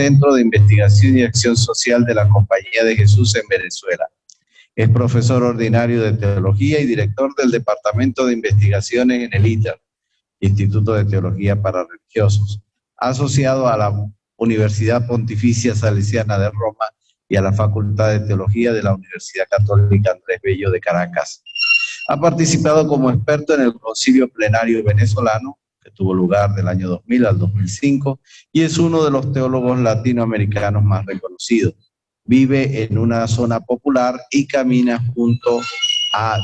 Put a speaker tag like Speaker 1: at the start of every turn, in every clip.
Speaker 1: Centro de Investigación y Acción Social de la Compañía de Jesús en Venezuela. Es profesor ordinario de Teología y director del Departamento de Investigaciones en el ITER, Instituto de Teología para Religiosos, asociado a la Universidad Pontificia Salesiana de Roma y a la Facultad de Teología de la Universidad Católica Andrés Bello de Caracas. Ha participado como experto en el Concilio Plenario Venezolano, que tuvo lugar del año 2000 al 2005, y es uno de los teólogos latinoamericanos más reconocidos. Vive en una zona popular y camina junto a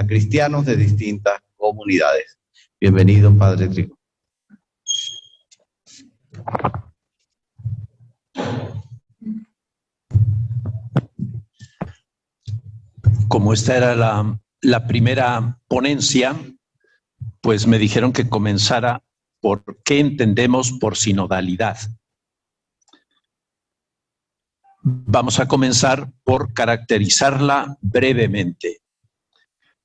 Speaker 1: cristianos de distintas comunidades. Bienvenido, Padre Trigo.
Speaker 2: Como esta era la primera ponencia, pues me dijeron que comenzara por qué entendemos por sinodalidad. Vamos a comenzar por caracterizarla brevemente.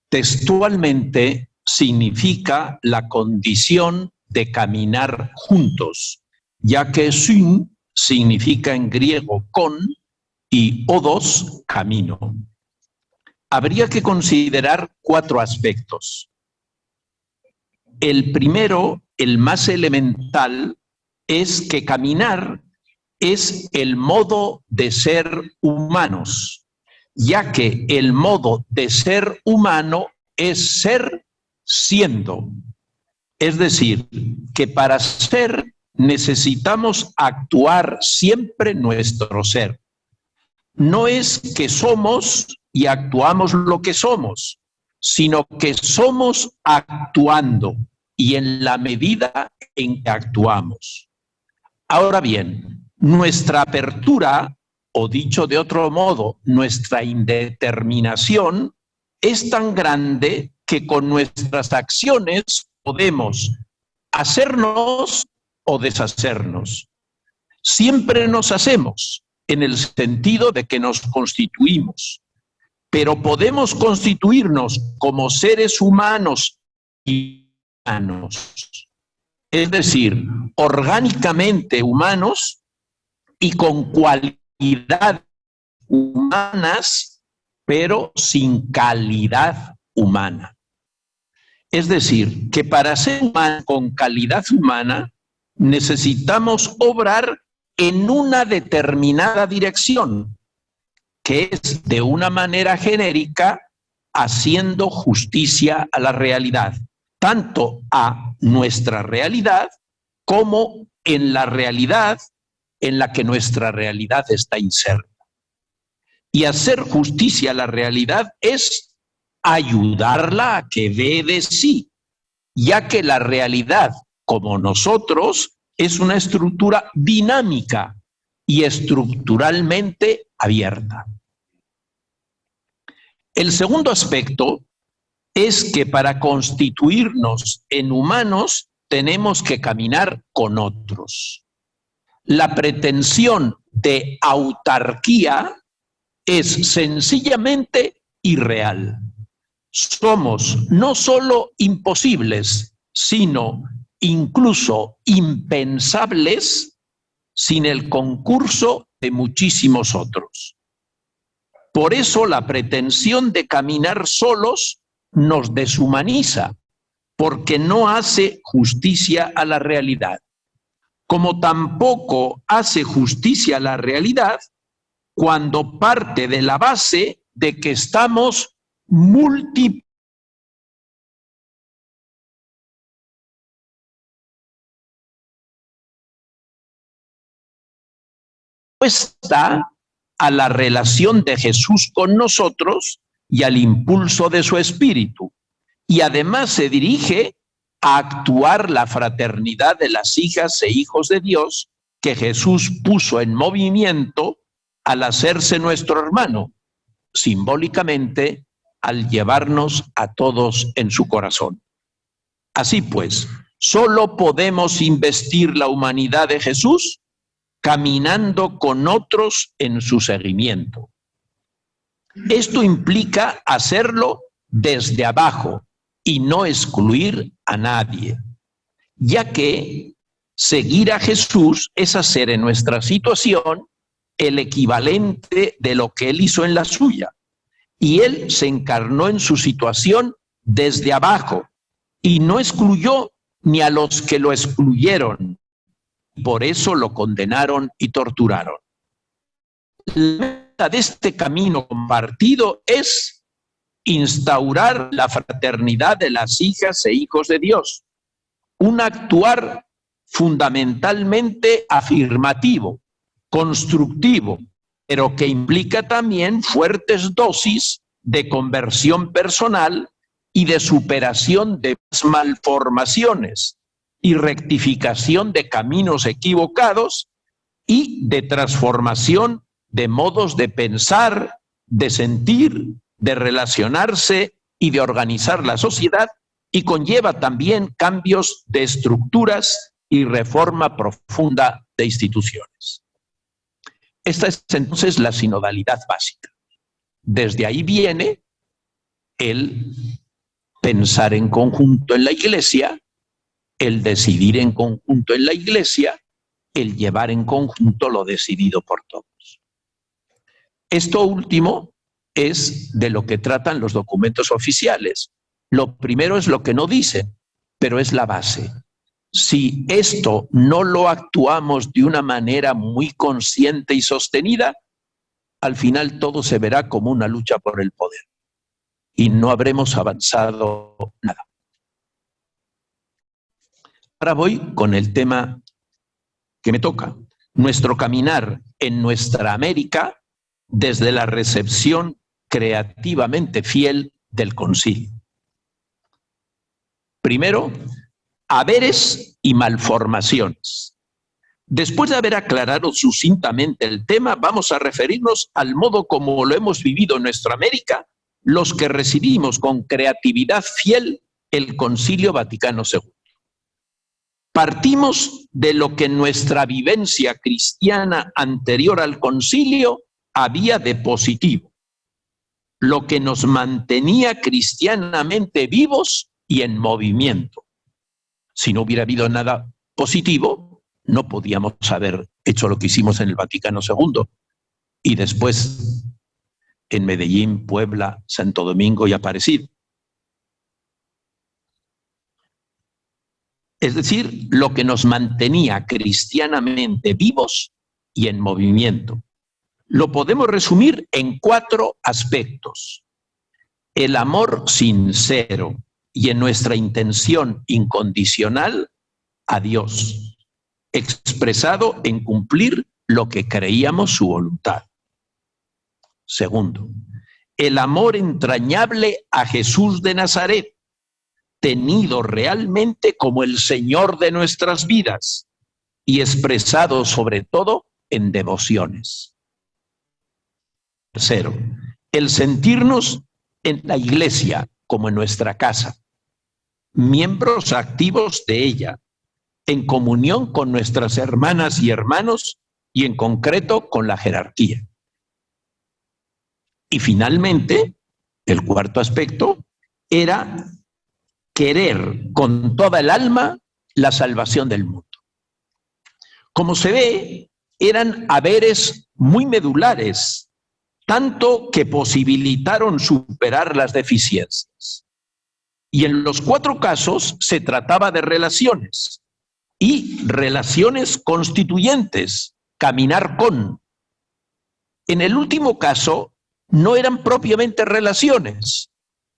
Speaker 2: Textualmente significa la condición de caminar juntos, ya que syn significa en griego con y odos, camino. Habría que considerar 4 aspectos. El primero, el más elemental, es que caminar es el modo de ser humanos, ya que el modo de ser humano es ser siendo. Es decir, que para ser necesitamos actuar siempre nuestro ser. No es que somos y actuamos lo que somos, sino que somos actuando y en la medida en que actuamos. Ahora bien, nuestra apertura, o dicho de otro modo, nuestra indeterminación, es tan grande que con nuestras acciones podemos hacernos o deshacernos. Siempre nos hacemos, en el sentido de que nos constituimos, pero podemos constituirnos como seres humanos y humanos, es decir, orgánicamente humanos y con cualidades humanas, pero sin calidad humana. Es decir, que para ser humano con calidad humana necesitamos obrar en una determinada dirección, que es de una manera genérica haciendo justicia a la realidad, tanto a nuestra realidad como en la realidad en la que nuestra realidad está inserta. Y hacer justicia a la realidad es ayudarla a que dé de sí, ya que la realidad, como nosotros, es una estructura dinámica y estructuralmente abierta. El segundo aspecto es que para constituirnos en humanos tenemos que caminar con otros. La pretensión de autarquía es sencillamente irreal. Somos no solo imposibles, sino incluso impensables sin el concurso de muchísimos otros. Por eso la pretensión de caminar solos nos deshumaniza, porque no hace justicia a la realidad. Como tampoco hace justicia a la realidad cuando parte de la base de que estamos multiplicados. Está a la relación de Jesús con nosotros y al impulso de su espíritu. Y además se dirige a actuar la fraternidad de las hijas e hijos de Dios que Jesús puso en movimiento al hacerse nuestro hermano, simbólicamente al llevarnos a todos en su corazón. Así pues, solo podemos investir la humanidad de Jesús caminando con otros en su seguimiento. Esto implica hacerlo desde abajo y no excluir a nadie, ya que Seguir a Jesús es hacer en nuestra situación el equivalente de lo que Él hizo en la suya. Y Él se encarnó en su situación desde abajo y no excluyó ni a los que lo excluyeron. Por eso lo condenaron y torturaron. La meta de este camino compartido es instaurar la fraternidad de las hijas e hijos de Dios, un actuar fundamentalmente afirmativo, constructivo, pero que implica también fuertes dosis de conversión personal y de superación de malformaciones y rectificación de caminos equivocados y de transformación de modos de pensar, de sentir, de relacionarse y de organizar la sociedad, y conlleva también cambios de estructuras y reforma profunda de instituciones. Esta es entonces la sinodalidad básica. Desde ahí viene el pensar en conjunto en la Iglesia, el decidir en conjunto en la Iglesia, el llevar en conjunto lo decidido por todos. Esto último es de lo que tratan los documentos oficiales. Lo primero es lo que no dicen, pero es la base. Si esto no lo actuamos de una manera muy consciente y sostenida, al final todo se verá como una lucha por el poder y no habremos avanzado nada. Ahora voy con el tema que me toca, nuestro caminar en nuestra América desde la recepción creativamente fiel del concilio. Primero, haberes y malformaciones. Después de haber aclarado sucintamente el tema, vamos a referirnos al modo como lo hemos vivido en nuestra América, los que recibimos con creatividad fiel el Concilio Vaticano II. Partimos de lo que en nuestra vivencia cristiana anterior al concilio había de positivo, lo que nos mantenía cristianamente vivos y en movimiento. Si no hubiera habido nada positivo, no podíamos haber hecho lo que hicimos en el Vaticano II y después en Medellín, Puebla, Santo Domingo y Aparecida. Es decir, lo que nos mantenía cristianamente vivos y en movimiento. Lo podemos resumir en 4 aspectos. El amor sincero y en nuestra intención incondicional a Dios, expresado en cumplir lo que creíamos su voluntad. Segundo, el amor entrañable a Jesús de Nazaret, tenido realmente como el Señor de nuestras vidas y expresado sobre todo en devociones. Tercero, el sentirnos en la Iglesia como en nuestra casa, miembros activos de ella, en comunión con nuestras hermanas y hermanos y en concreto con la jerarquía. Y finalmente, el cuarto aspecto era querer con toda el alma la salvación del mundo. Como se ve, eran haberes muy medulares, tanto que posibilitaron superar las deficiencias. Y en los 4 casos se trataba de relaciones, y relaciones constituyentes, caminar con. En el último caso, no eran propiamente relaciones,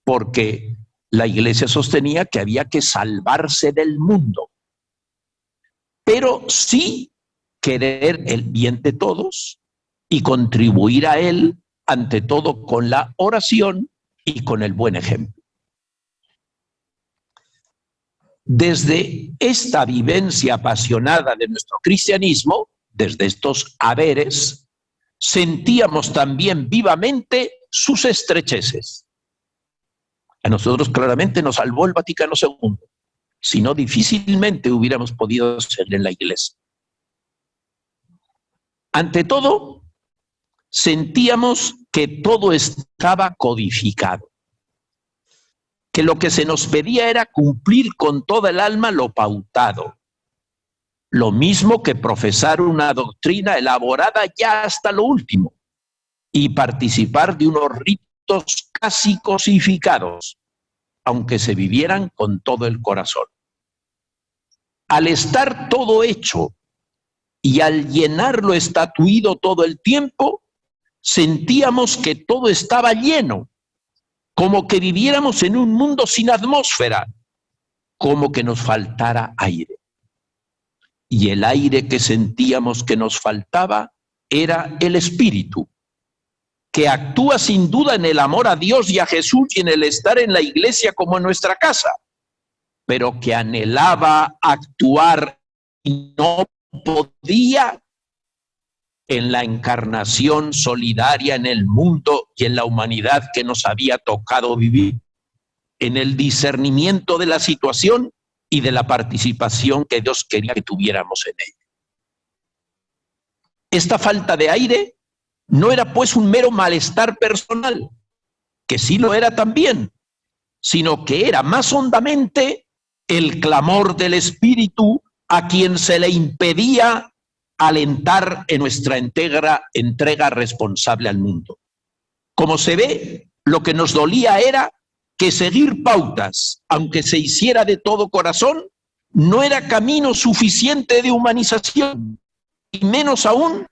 Speaker 2: porque la Iglesia sostenía que había que salvarse del mundo, pero sí querer el bien de todos y contribuir a él, ante todo con la oración y con el buen ejemplo. Desde esta vivencia apasionada de nuestro cristianismo, desde estos haberes, sentíamos también vivamente sus estrecheces. A nosotros claramente nos salvó el Vaticano II, si no difícilmente hubiéramos podido ser en la Iglesia. Ante todo, sentíamos que todo estaba codificado, que lo que se nos pedía era cumplir con toda el alma lo pautado, lo mismo que profesar una doctrina elaborada ya hasta lo último y participar de unos ritos casi cosificados, aunque se vivieran con todo el corazón. Al estar todo hecho y al llenarlo estatuido todo el tiempo, sentíamos que todo estaba lleno, como que viviéramos en un mundo sin atmósfera, como que nos faltara aire. Y el aire que sentíamos que nos faltaba era el Espíritu, que actúa sin duda en el amor a Dios y a Jesús y en el estar en la iglesia como en nuestra casa, pero que anhelaba actuar y no podía en la encarnación solidaria en el mundo y en la humanidad que nos había tocado vivir, en el discernimiento de la situación y de la participación que Dios quería que tuviéramos en ella. Esta falta de aire no era pues un mero malestar personal, que sí lo era también, sino que era más hondamente el clamor del Espíritu a quien se le impedía alentar en nuestra entrega responsable al mundo. Como se ve, lo que nos dolía era que seguir pautas, aunque se hiciera de todo corazón, no era camino suficiente de humanización, y menos aún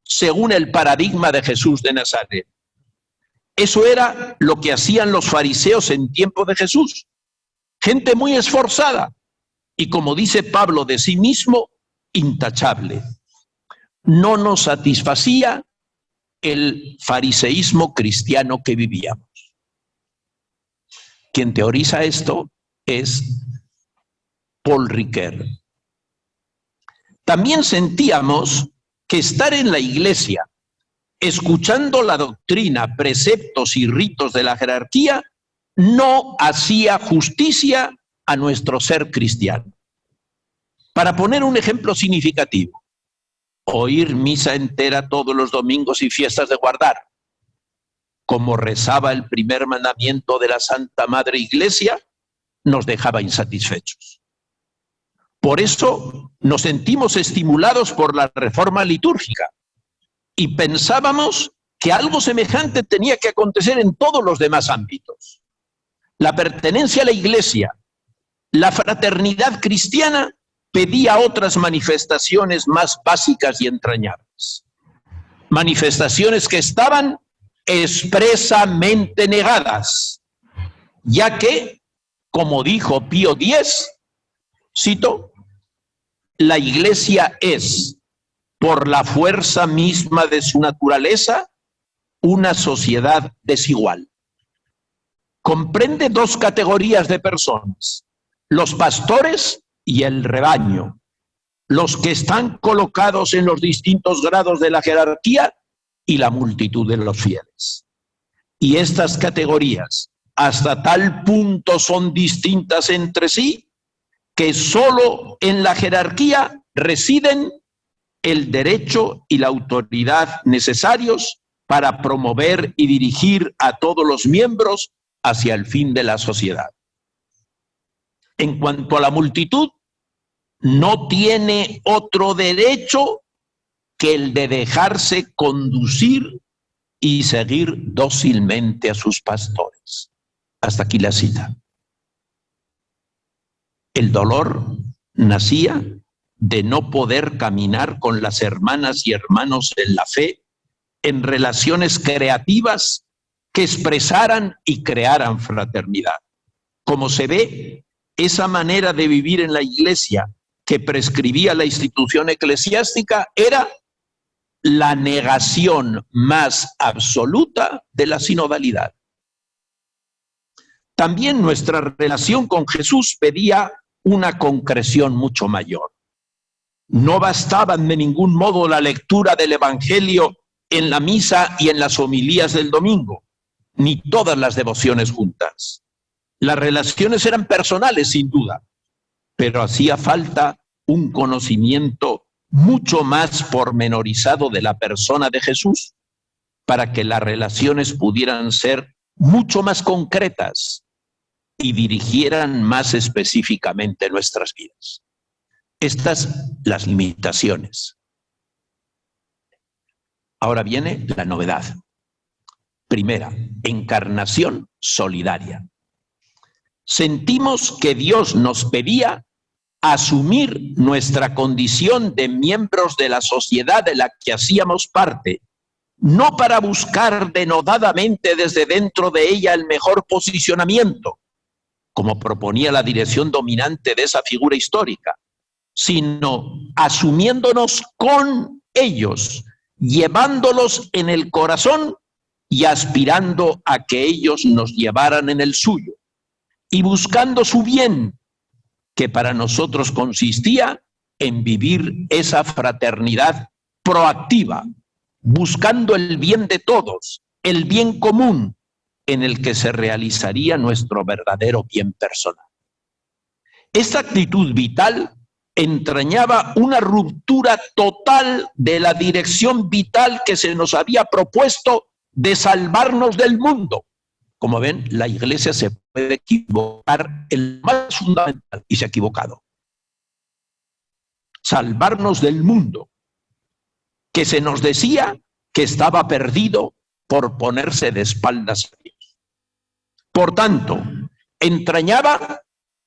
Speaker 2: según el paradigma de Jesús de Nazaret. Eso era lo que hacían los fariseos en tiempo de Jesús. Gente muy esforzada y, como dice Pablo de sí mismo, intachable. No nos satisfacía el fariseísmo cristiano que vivíamos. Quien teoriza esto es Paul Ricoeur. También sentíamos que estar en la iglesia, escuchando la doctrina, preceptos y ritos de la jerarquía, no hacía justicia a nuestro ser cristiano. Para poner un ejemplo significativo, oír misa entera todos los domingos y fiestas de guardar, como rezaba el primer mandamiento de la Santa Madre Iglesia, nos dejaba insatisfechos. Por eso nos sentimos estimulados por la reforma litúrgica y pensábamos que algo semejante tenía que acontecer en todos los demás ámbitos. La pertenencia a la Iglesia, la fraternidad cristiana, pedía otras manifestaciones más básicas y entrañables. Manifestaciones que estaban expresamente negadas, ya que, como dijo Pío X, cito, la Iglesia es, por la fuerza misma de su naturaleza, una sociedad desigual. Comprende dos categorías de personas, los pastores y el rebaño, los que están colocados en los distintos grados de la jerarquía y la multitud de los fieles. Y estas categorías hasta tal punto son distintas entre sí que solo en la jerarquía residen el derecho y la autoridad necesarios para promover y dirigir a todos los miembros hacia el fin de la sociedad. En cuanto a la multitud, no tiene otro derecho que el de dejarse conducir y seguir dócilmente a sus pastores. Hasta aquí la cita. El dolor nacía de no poder caminar con las hermanas y hermanos en la fe en relaciones creativas que expresaran y crearan fraternidad. Como se ve, esa manera de vivir en la iglesia que prescribía la institución eclesiástica era la negación más absoluta de la sinodalidad. También nuestra relación con Jesús pedía una concreción mucho mayor. No bastaban de ningún modo la lectura del Evangelio en la misa y en las homilías del domingo, ni todas las devociones juntas. Las relaciones eran personales, sin duda, pero hacía falta un conocimiento mucho más pormenorizado de la persona de Jesús para que las relaciones pudieran ser mucho más concretas y dirigieran más específicamente nuestras vidas. Estas las limitaciones. Ahora viene la novedad. Primera, encarnación solidaria. Sentimos que Dios nos pedía asumir nuestra condición de miembros de la sociedad de la que hacíamos parte, no para buscar denodadamente desde dentro de ella el mejor posicionamiento, como proponía la dirección dominante de esa figura histórica, sino asumiéndonos con ellos, llevándolos en el corazón y aspirando a que ellos nos llevaran en el suyo, y buscando su bien, que para nosotros consistía en vivir esa fraternidad proactiva, buscando el bien de todos, el bien común, en el que se realizaría nuestro verdadero bien personal. Esta actitud vital entrañaba una ruptura total de la dirección vital que se nos había propuesto de salvarnos del mundo. Como ven, la Iglesia se puede equivocar en lo más fundamental y se ha equivocado. Salvarnos del mundo, que se nos decía que estaba perdido por ponerse de espaldas a Dios. Por tanto, entrañaba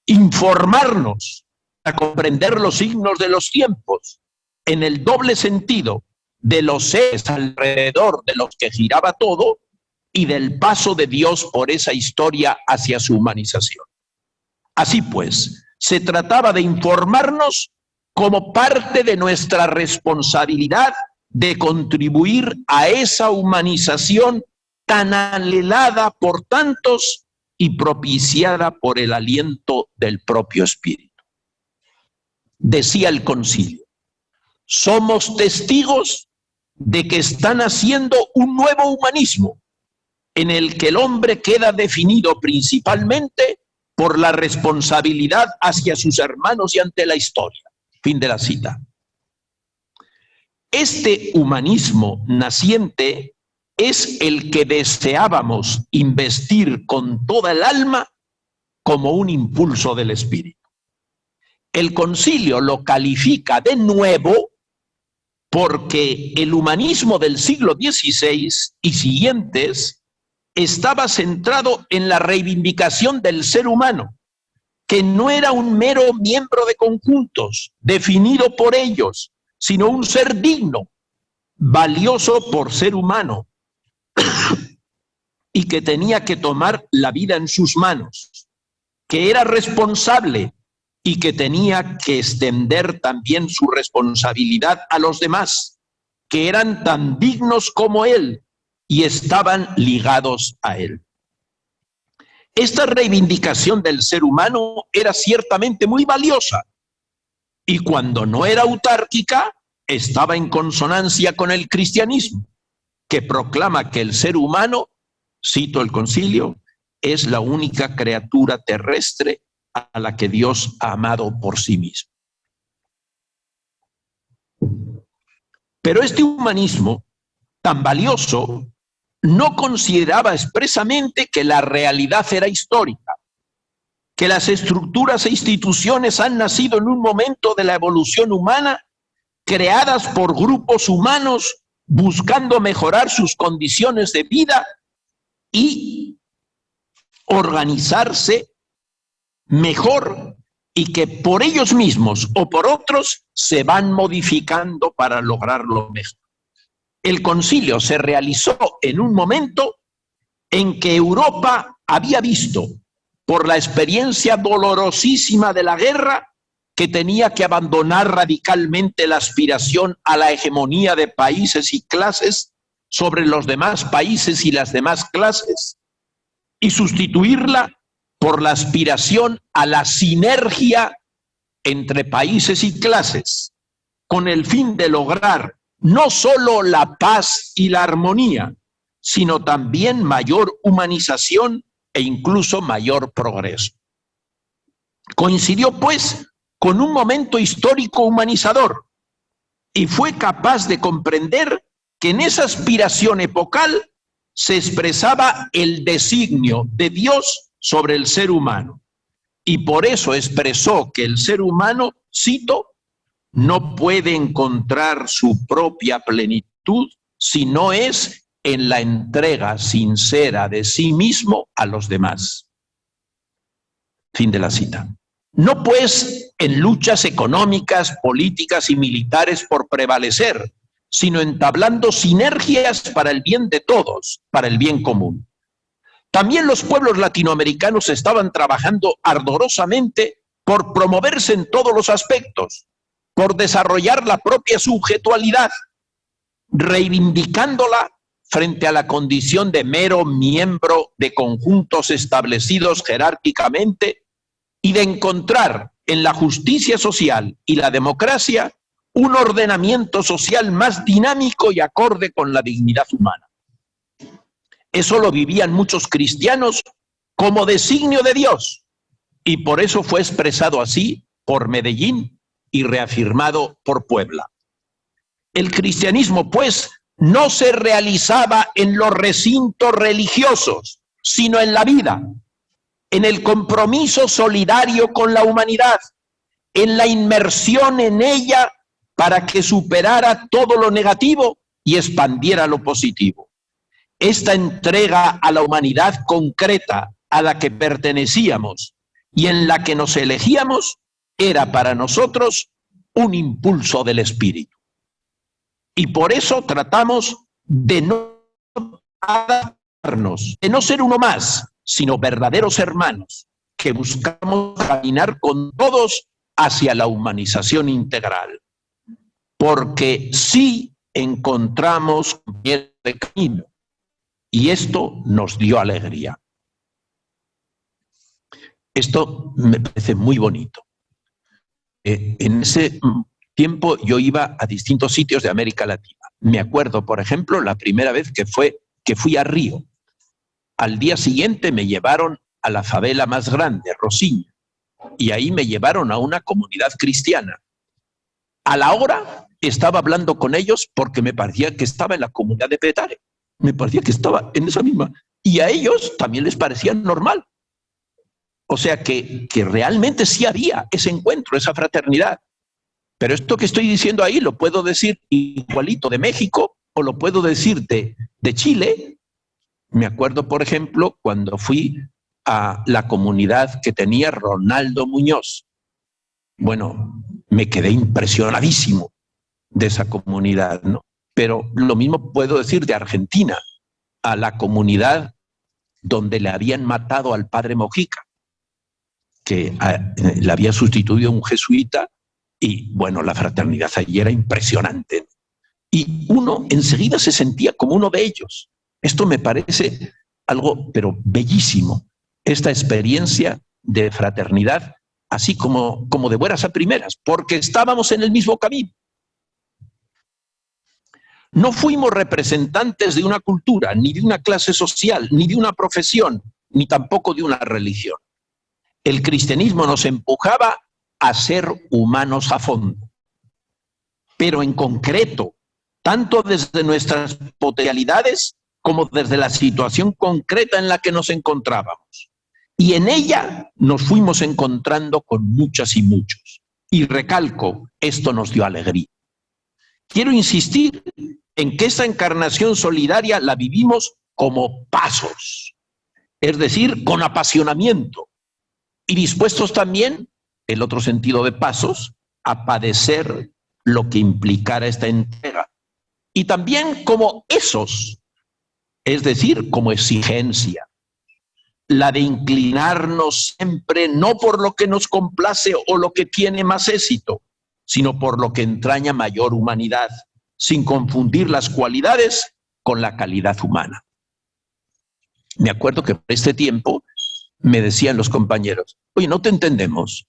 Speaker 2: informarnos para comprender los signos de los tiempos en el doble sentido de los seres alrededor de los que giraba todo y del paso de Dios por esa historia hacia su humanización. Así pues, se trataba de informarnos como parte de nuestra responsabilidad de contribuir a esa humanización tan anhelada por tantos y propiciada por el aliento del propio Espíritu. Decía el concilio: somos testigos de que están haciendo un nuevo humanismo, en el que el hombre queda definido principalmente por la responsabilidad hacia sus hermanos y ante la historia. Fin de la cita. Este humanismo naciente es el que deseábamos investir con toda el alma como un impulso del Espíritu. El concilio lo califica de nuevo porque el humanismo del siglo XVI y siguientes estaba centrado en la reivindicación del ser humano, que no era un mero miembro de conjuntos, definido por ellos, sino un ser digno, valioso por ser humano, y que tenía que tomar la vida en sus manos, que era responsable y que tenía que extender también su responsabilidad a los demás, que eran tan dignos como él y estaban ligados a él. Esta reivindicación del ser humano era ciertamente muy valiosa y cuando no era autárquica estaba en consonancia con el cristianismo, que proclama que el ser humano, cito el concilio, es la única criatura terrestre a la que Dios ha amado por sí mismo. Pero este humanismo tan valioso no consideraba expresamente que la realidad era histórica, que las estructuras e instituciones han nacido en un momento de la evolución humana, creadas por grupos humanos buscando mejorar sus condiciones de vida y organizarse mejor, y que por ellos mismos o por otros se van modificando para lograrlo mejor. El concilio se realizó en un momento en que Europa había visto, por la experiencia dolorosísima de la guerra, que tenía que abandonar radicalmente la aspiración a la hegemonía de países y clases sobre los demás países y las demás clases, y sustituirla por la aspiración a la sinergia entre países y clases, con el fin de lograr no solo la paz y la armonía, sino también mayor humanización e incluso mayor progreso. Coincidió, pues, con un momento histórico humanizador y fue capaz de comprender que en esa aspiración epocal se expresaba el designio de Dios sobre el ser humano. Y por eso expresó que el ser humano, cito, no puede encontrar su propia plenitud si no es en la entrega sincera de sí mismo a los demás. Fin de la cita. No pues en luchas económicas, políticas y militares por prevalecer, sino entablando sinergias para el bien de todos, para el bien común. También los pueblos latinoamericanos estaban trabajando ardorosamente por promoverse en todos los aspectos, por desarrollar la propia subjetualidad, reivindicándola frente a la condición de mero miembro de conjuntos establecidos jerárquicamente y de encontrar en la justicia social y la democracia un ordenamiento social más dinámico y acorde con la dignidad humana. Eso lo vivían muchos cristianos como designio de Dios, y por eso fue expresado así por Medellín y reafirmado por Puebla. El cristianismo, pues, no se realizaba en los recintos religiosos, sino en la vida, en el compromiso solidario con la humanidad, en la inmersión en ella para que superara todo lo negativo y expandiera lo positivo. Esta entrega a la humanidad concreta a la que pertenecíamos y en la que nos elegíamos era para nosotros un impulso del espíritu. Y por eso tratamos de no adaptarnos, de no ser uno más, sino verdaderos hermanos, que buscamos caminar con todos hacia la humanización integral. Porque sí encontramos compañeros de camino, y esto nos dio alegría. Esto me parece muy bonito. En ese tiempo yo iba a distintos sitios de América Latina. Me acuerdo, por ejemplo, la primera vez que fui a Río. Al día siguiente me llevaron a la favela más grande, Rosiña, y ahí me llevaron a una comunidad cristiana. A la hora estaba hablando con ellos porque me parecía que estaba en la comunidad de Petare. Me parecía que estaba en esa misma. Y a ellos también les parecía normal. O sea que realmente sí había ese encuentro, esa fraternidad. Pero esto que estoy diciendo ahí lo puedo decir igualito de México o lo puedo decir de Chile. Me acuerdo, por ejemplo, cuando fui a la comunidad que tenía Ronaldo Muñoz. Bueno, me quedé impresionadísimo de esa comunidad, ¿no? Pero lo mismo puedo decir de Argentina, a la comunidad donde le habían matado al padre Mojica, que le había sustituido un jesuita, y bueno, la fraternidad allí era impresionante. Y uno enseguida se sentía como uno de ellos. Esto me parece algo, pero bellísimo, esta experiencia de fraternidad, así como de buenas a primeras, porque estábamos en el mismo camino. No fuimos representantes de una cultura, ni de una clase social, ni de una profesión, ni tampoco de una religión. El cristianismo nos empujaba a ser humanos a fondo, pero en concreto, tanto desde nuestras potencialidades como desde la situación concreta en la que nos encontrábamos. Y en ella nos fuimos encontrando con muchas y muchos. Y recalco, esto nos dio alegría. Quiero insistir en que esta encarnación solidaria la vivimos como pasos, es decir, con apasionamiento, y dispuestos también, el otro sentido de pasos, a padecer lo que implicara esta entrega. Y también como esos, es decir, como exigencia, la de inclinarnos siempre no por lo que nos complace o lo que tiene más éxito, sino por lo que entraña mayor humanidad, sin confundir las cualidades con la calidad humana. Me acuerdo que por este tiempo me decían los compañeros, oye, no te entendemos,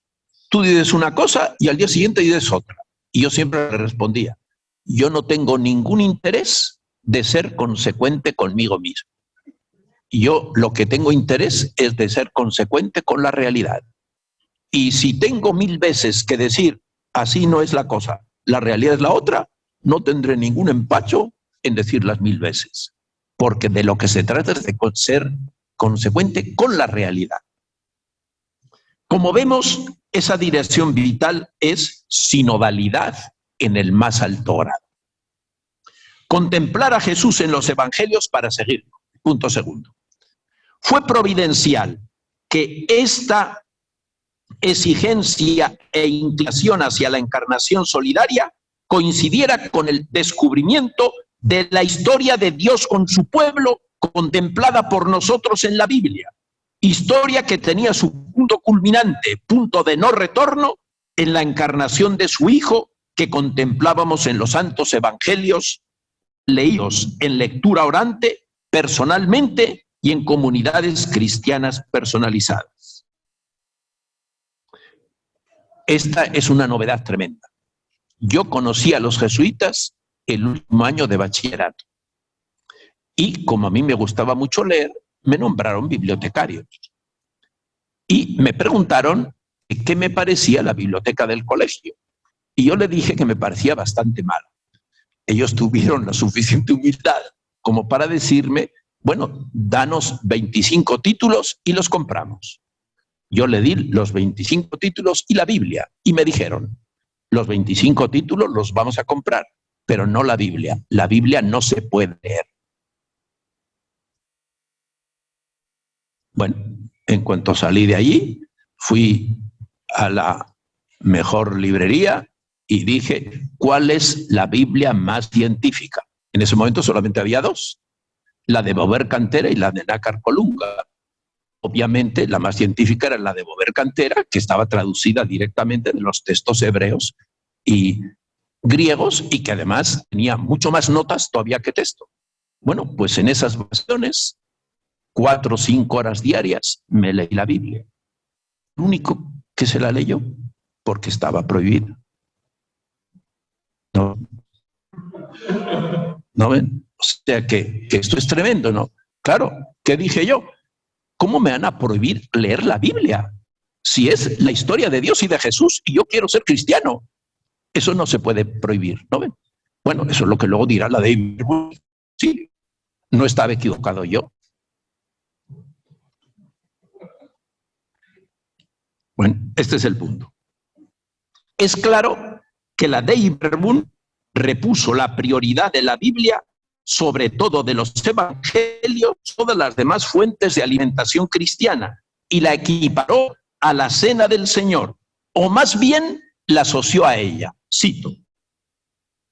Speaker 2: tú dices una cosa y al día siguiente dices otra. Y yo siempre le respondía, yo no tengo ningún interés de ser consecuente conmigo mismo. Yo lo que tengo interés es de ser consecuente con la realidad. Y si tengo 1000 veces que decir, así no es la cosa, la realidad es la otra, no tendré ningún empacho en decirlas 1000 veces. Porque de lo que se trata es de ser consecuente con la realidad. Como vemos, esa dirección vital es sinodalidad en el más alto grado. Contemplar a Jesús en los evangelios para seguirlo. Punto segundo. Fue providencial que esta exigencia e inclinación hacia la encarnación solidaria coincidiera con el descubrimiento de la historia de Dios con su pueblo, contemplada por nosotros en la Biblia. Historia que tenía su punto culminante, punto de no retorno, en la encarnación de su Hijo, que contemplábamos en los santos evangelios, leídos en lectura orante, personalmente y en comunidades cristianas personalizadas. Esta es una novedad tremenda. Yo conocí a los jesuitas el último año de bachillerato. Y como a mí me gustaba mucho leer, me nombraron bibliotecario. Y me preguntaron qué me parecía la biblioteca del colegio. Y yo le dije que me parecía bastante mal. Ellos tuvieron la suficiente humildad como para decirme, bueno, danos 25 títulos y los compramos. Yo le di los 25 títulos y la Biblia. Y me dijeron, los 25 títulos los vamos a comprar, pero no la Biblia. La Biblia no se puede leer. Bueno, en cuanto salí de allí, fui a la mejor librería y dije, ¿cuál es la Biblia más científica? En ese momento solamente había dos, la de Bover Cantera y la de Nácar Colunga. Obviamente la más científica era la de Bover Cantera, que estaba traducida directamente de los textos hebreos y griegos y que además tenía mucho más notas todavía que texto. Bueno, pues en esas versiones, 4 o 5 horas diarias, me leí la Biblia. El único que se la leyó, porque estaba prohibida. ¿No? ¿No ven? O sea que esto es tremendo, ¿no? Claro, ¿qué dije yo? ¿Cómo me van a prohibir leer la Biblia? Si es la historia de Dios y de Jesús y yo quiero ser cristiano. Eso no se puede prohibir, ¿no ven? Bueno, eso es lo que luego dirá la de... Sí, no estaba equivocado yo. Bueno, este es el punto. Es claro que la Dei Verbum repuso la prioridad de la Biblia sobre todo de los evangelios, todas las demás fuentes de alimentación cristiana, y la equiparó a la cena del Señor, o más bien la asoció a ella. Cito: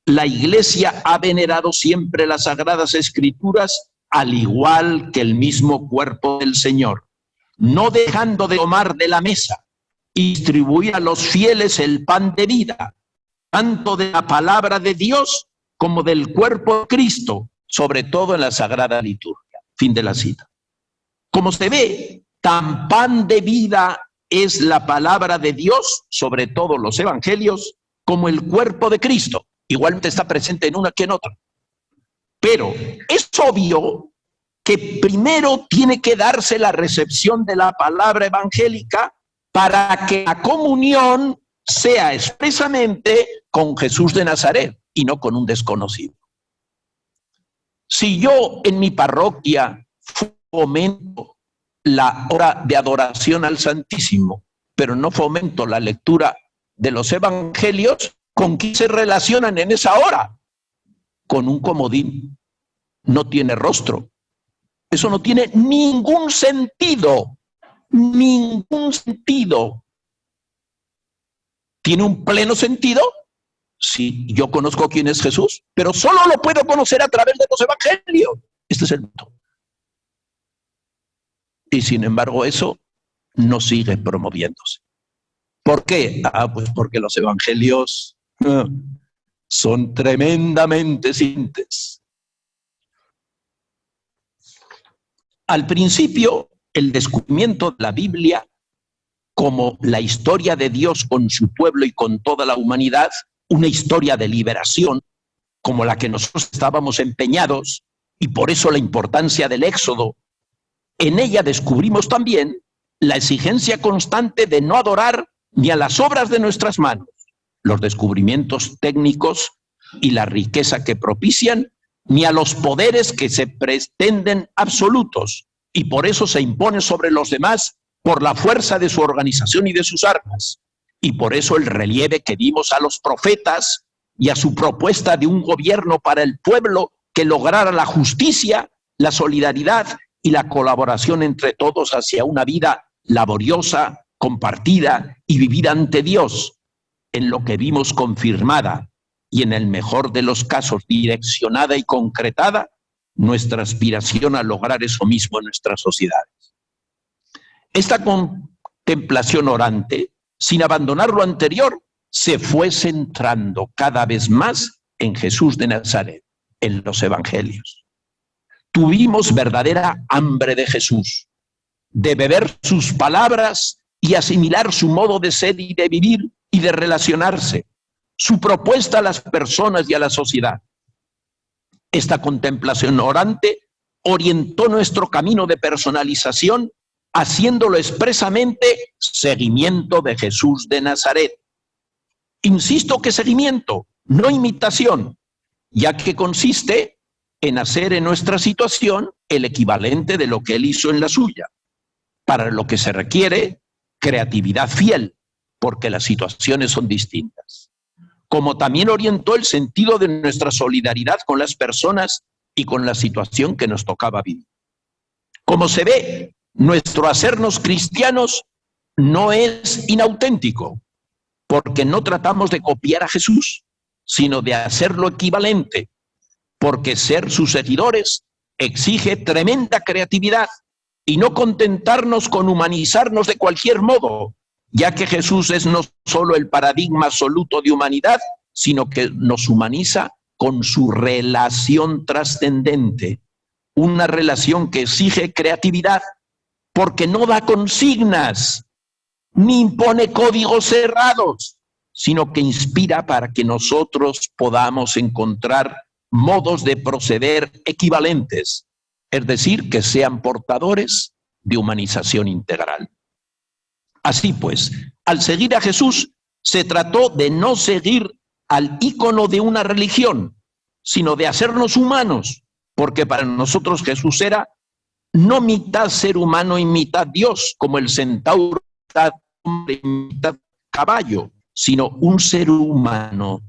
Speaker 2: la Iglesia ha venerado siempre las Sagradas Escrituras al igual que el mismo cuerpo del Señor, no dejando de tomar de la mesa y distribuir a los fieles el pan de vida, tanto de la palabra de Dios como del cuerpo de Cristo, sobre todo en la Sagrada Liturgia. Fin de la cita. Como se ve, tan pan de vida es la palabra de Dios, sobre todo los evangelios, como el cuerpo de Cristo. Igualmente está presente en una que en otra. Pero es obvio que primero tiene que darse la recepción de la palabra evangélica para que la comunión sea expresamente con Jesús de Nazaret y no con un desconocido. Si yo en mi parroquia fomento la hora de adoración al Santísimo, pero no fomento la lectura de los evangelios, ¿con quién se relacionan en esa hora? Con un comodín. No tiene rostro. Eso no tiene ningún sentido. Ningún sentido. ¿Tiene un pleno sentido? Sí, yo conozco quién es Jesús, pero solo lo puedo conocer a través de los evangelios. Este es el punto. Y sin embargo eso no sigue promoviéndose. ¿Por qué? Pues porque los evangelios son tremendamente simples. Al principio, el descubrimiento de la Biblia como la historia de Dios con su pueblo y con toda la humanidad, una historia de liberación como la que nosotros estábamos empeñados, y por eso la importancia del Éxodo. En ella descubrimos también la exigencia constante de no adorar ni a las obras de nuestras manos, los descubrimientos técnicos y la riqueza que propician, ni a los poderes que se pretenden absolutos, y por eso se impone sobre los demás por la fuerza de su organización y de sus armas, Y por eso el relieve que dimos a los profetas y a su propuesta de un gobierno para el pueblo que lograra la justicia, la solidaridad y la colaboración entre todos hacia una vida laboriosa, compartida y vivida ante Dios, en lo que vimos confirmada y en el mejor de los casos direccionada y concretada nuestra aspiración a lograr eso mismo en nuestras sociedades. Esta contemplación orante, sin abandonar lo anterior, se fue centrando cada vez más en Jesús de Nazaret, en los evangelios. Tuvimos verdadera hambre de Jesús, de beber sus palabras y asimilar su modo de ser y de vivir y de relacionarse, su propuesta a las personas y a la sociedad. Esta contemplación orante orientó nuestro camino de personalización, haciéndolo expresamente seguimiento de Jesús de Nazaret. Insisto que seguimiento, no imitación, ya que consiste en hacer en nuestra situación el equivalente de lo que él hizo en la suya, para lo que se requiere creatividad fiel, porque las situaciones son distintas. Como también orientó el sentido de nuestra solidaridad con las personas y con la situación que nos tocaba vivir. Como se ve, nuestro hacernos cristianos no es inauténtico, porque no tratamos de copiar a Jesús, sino de hacerlo equivalente, porque ser sus seguidores exige tremenda creatividad y no contentarnos con humanizarnos de cualquier modo, ya que Jesús es no solo el paradigma absoluto de humanidad, sino que nos humaniza con su relación trascendente, una relación que exige creatividad, porque no da consignas, ni impone códigos cerrados, sino que inspira para que nosotros podamos encontrar modos de proceder equivalentes, es decir, que sean portadores de humanización integral. Así pues, al seguir a Jesús, se trató de no seguir al ícono de una religión, sino de hacernos humanos, porque para nosotros Jesús era no mitad ser humano y mitad Dios, como el centauro, mitad hombre y mitad caballo, sino un ser humano,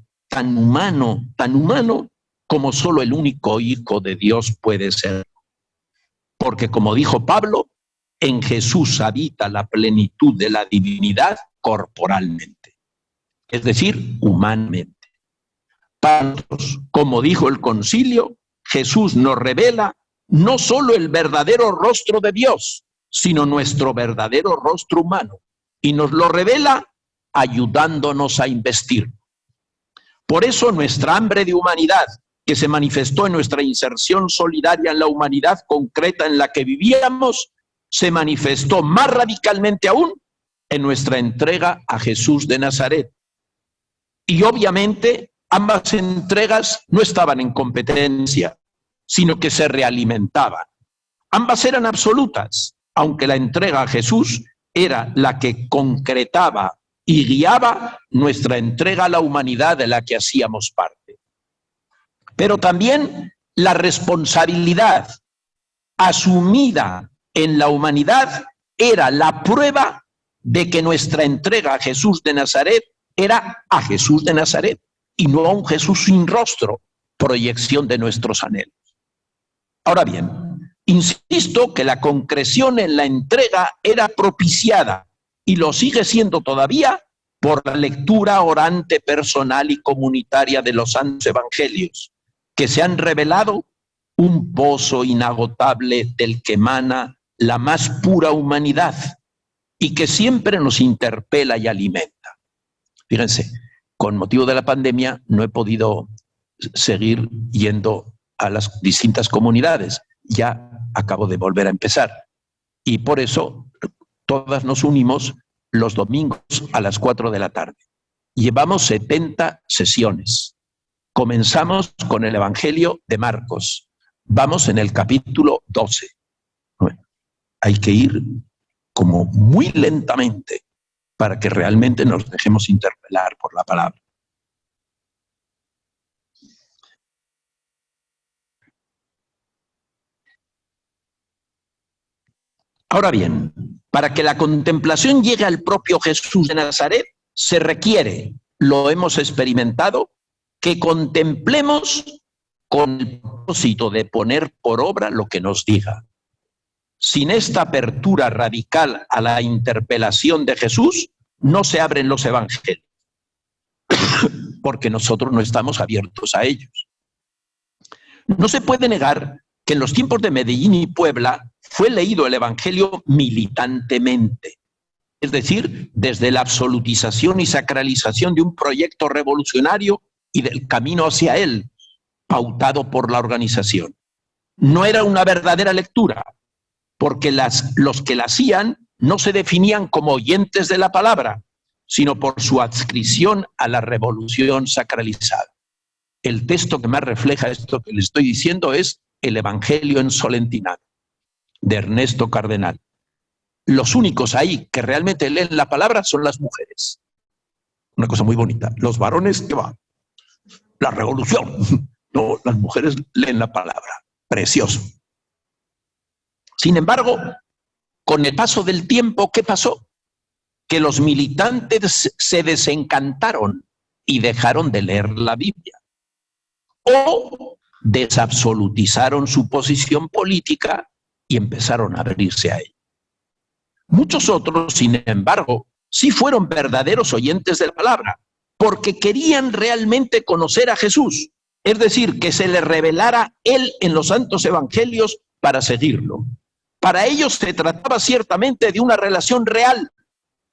Speaker 2: como solo el único Hijo de Dios puede ser. Porque como dijo Pablo, en Jesús habita la plenitud de la divinidad corporalmente, es decir, humanamente. Para nosotros, como dijo el concilio, Jesús nos revela no solo el verdadero rostro de Dios, sino nuestro verdadero rostro humano, y nos lo revela ayudándonos a investir. Por eso nuestra hambre de humanidad, que se manifestó en nuestra inserción solidaria en la humanidad concreta en la que vivíamos, se manifestó más radicalmente aún en nuestra entrega a Jesús de Nazaret. Y obviamente ambas entregas no estaban en competencia, sino que se realimentaban. Ambas eran absolutas, aunque la entrega a Jesús era la que concretaba y guiaba nuestra entrega a la humanidad de la que hacíamos parte. Pero también la responsabilidad asumida en la humanidad era la prueba de que nuestra entrega a Jesús de Nazaret era a Jesús de Nazaret y no a un Jesús sin rostro, proyección de nuestros anhelos. Ahora bien, insisto que la concreción en la entrega era propiciada y lo sigue siendo todavía por la lectura orante personal y comunitaria de los santos evangelios, que se han revelado un pozo inagotable del que emana la más pura humanidad y que siempre nos interpela y alimenta. Fíjense, con motivo de la pandemia no he podido seguir yendo a las distintas comunidades. Ya acabo de volver a empezar. Y por eso todas nos unimos los domingos a las 4 de la tarde. Llevamos 70 sesiones. Comenzamos con el Evangelio de Marcos. Vamos en el capítulo 12. Bueno, hay que ir como muy lentamente para que realmente nos dejemos interpelar por la palabra. Ahora bien, para que la contemplación llegue al propio Jesús de Nazaret, se requiere, lo hemos experimentado, que contemplemos con el propósito de poner por obra lo que nos diga. Sin esta apertura radical a la interpelación de Jesús, no se abren los evangelios, porque nosotros no estamos abiertos a ellos. No se puede negar que en los tiempos de Medellín y Puebla fue leído el evangelio militantemente, es decir, desde la absolutización y sacralización de un proyecto revolucionario y del camino hacia él, pautado por la organización. No era una verdadera lectura, porque los que la hacían no se definían como oyentes de la palabra, sino por su adscripción a la revolución sacralizada. El texto que más refleja esto que les estoy diciendo es el Evangelio en Solentinano, de Ernesto Cardenal. Los únicos ahí que realmente leen la palabra son las mujeres. Una cosa muy bonita. Los varones, ¿qué va? La revolución. No, las mujeres leen la palabra. Precioso. Sin embargo, con el paso del tiempo, ¿qué pasó? Que los militantes se desencantaron y dejaron de leer la Biblia. O desabsolutizaron su posición política y empezaron a abrirse a ella. Muchos otros, sin embargo, sí fueron verdaderos oyentes de la palabra, porque querían realmente conocer a Jesús, es decir, que se les revelara Él en los santos evangelios para seguirlo. Para ellos se trataba ciertamente de una relación real,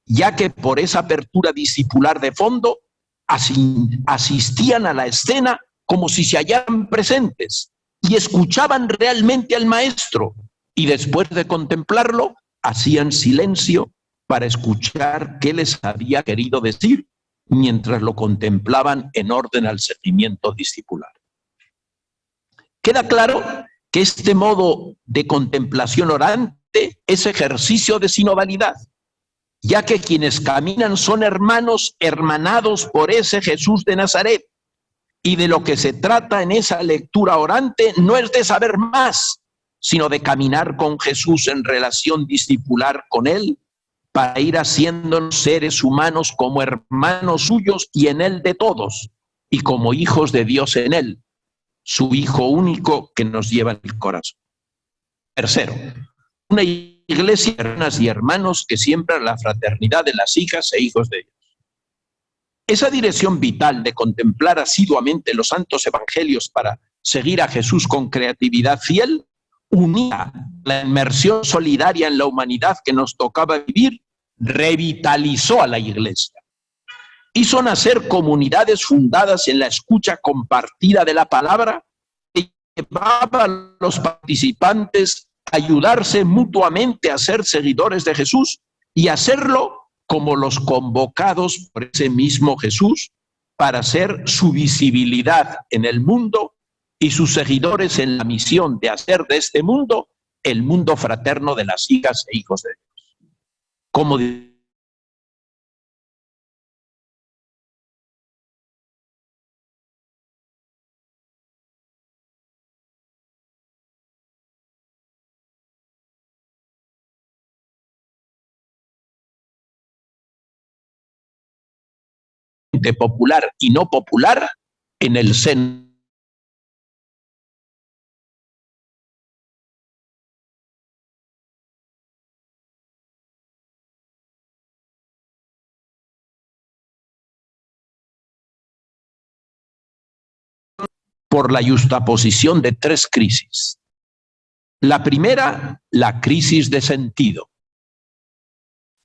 Speaker 2: ya que por esa apertura discipular de fondo asistían a la escena como si se hallaran presentes y escuchaban realmente al maestro, y después de contemplarlo hacían silencio para escuchar qué les había querido decir mientras lo contemplaban en orden al seguimiento discipular. Queda claro que este modo de contemplación orante es ejercicio de sinodalidad, ya que quienes caminan son hermanos hermanados por ese Jesús de Nazaret, y de lo que se trata en esa lectura orante no es de saber más, sino de caminar con Jesús en relación discipular con Él, para ir haciéndonos seres humanos como hermanos suyos y en Él de todos, y como hijos de Dios en Él, su Hijo único que nos lleva en el corazón. Tercero, una iglesia de hermanas y hermanos que siembra la fraternidad de las hijas e hijos de Dios. Esa dirección vital de contemplar asiduamente los santos evangelios para seguir a Jesús con creatividad fiel, unida la inmersión solidaria en la humanidad que nos tocaba vivir, revitalizó a la iglesia. Hizo nacer comunidades fundadas en la escucha compartida de la palabra que llevaba a los participantes a ayudarse mutuamente a ser seguidores de Jesús y hacerlo como los convocados por ese mismo Jesús para hacer su visibilidad en el mundo y sus seguidores en la misión de hacer de este mundo el mundo fraterno de las hijas e hijos de Dios. Como popular y no popular en el seno por la yuxtaposición de tres crisis. La primera, la crisis de sentido,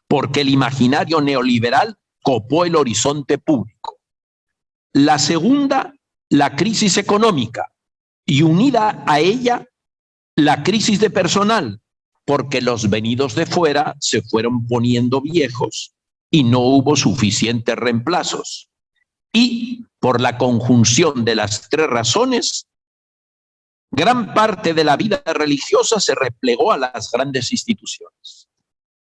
Speaker 2: porque el imaginario neoliberal copó el horizonte público. La segunda, la crisis económica, y unida a ella, la crisis de personal, porque los venidos de fuera se fueron poniendo viejos y no hubo suficientes reemplazos. Y por la conjunción de las tres razones, gran parte de la vida religiosa se replegó a las grandes instituciones.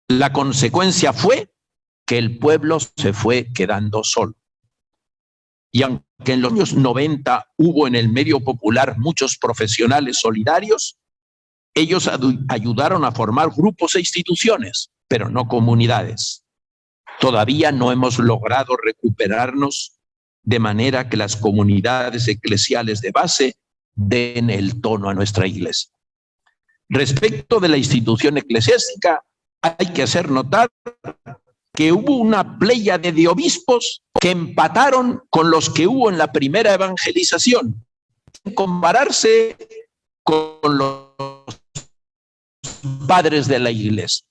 Speaker 2: La consecuencia fue que el pueblo se fue quedando solo. Y aunque en los años 90 hubo en el medio popular muchos profesionales solidarios, ellos ayudaron a formar grupos e instituciones, pero no comunidades. Todavía no hemos logrado recuperarnos de manera que las comunidades eclesiales de base den el tono a nuestra iglesia. Respecto de la institución eclesiástica, hay que hacer notar que hubo una pléyade de obispos que empataron con los que hubo en la primera evangelización, sin compararse con los padres de la iglesia,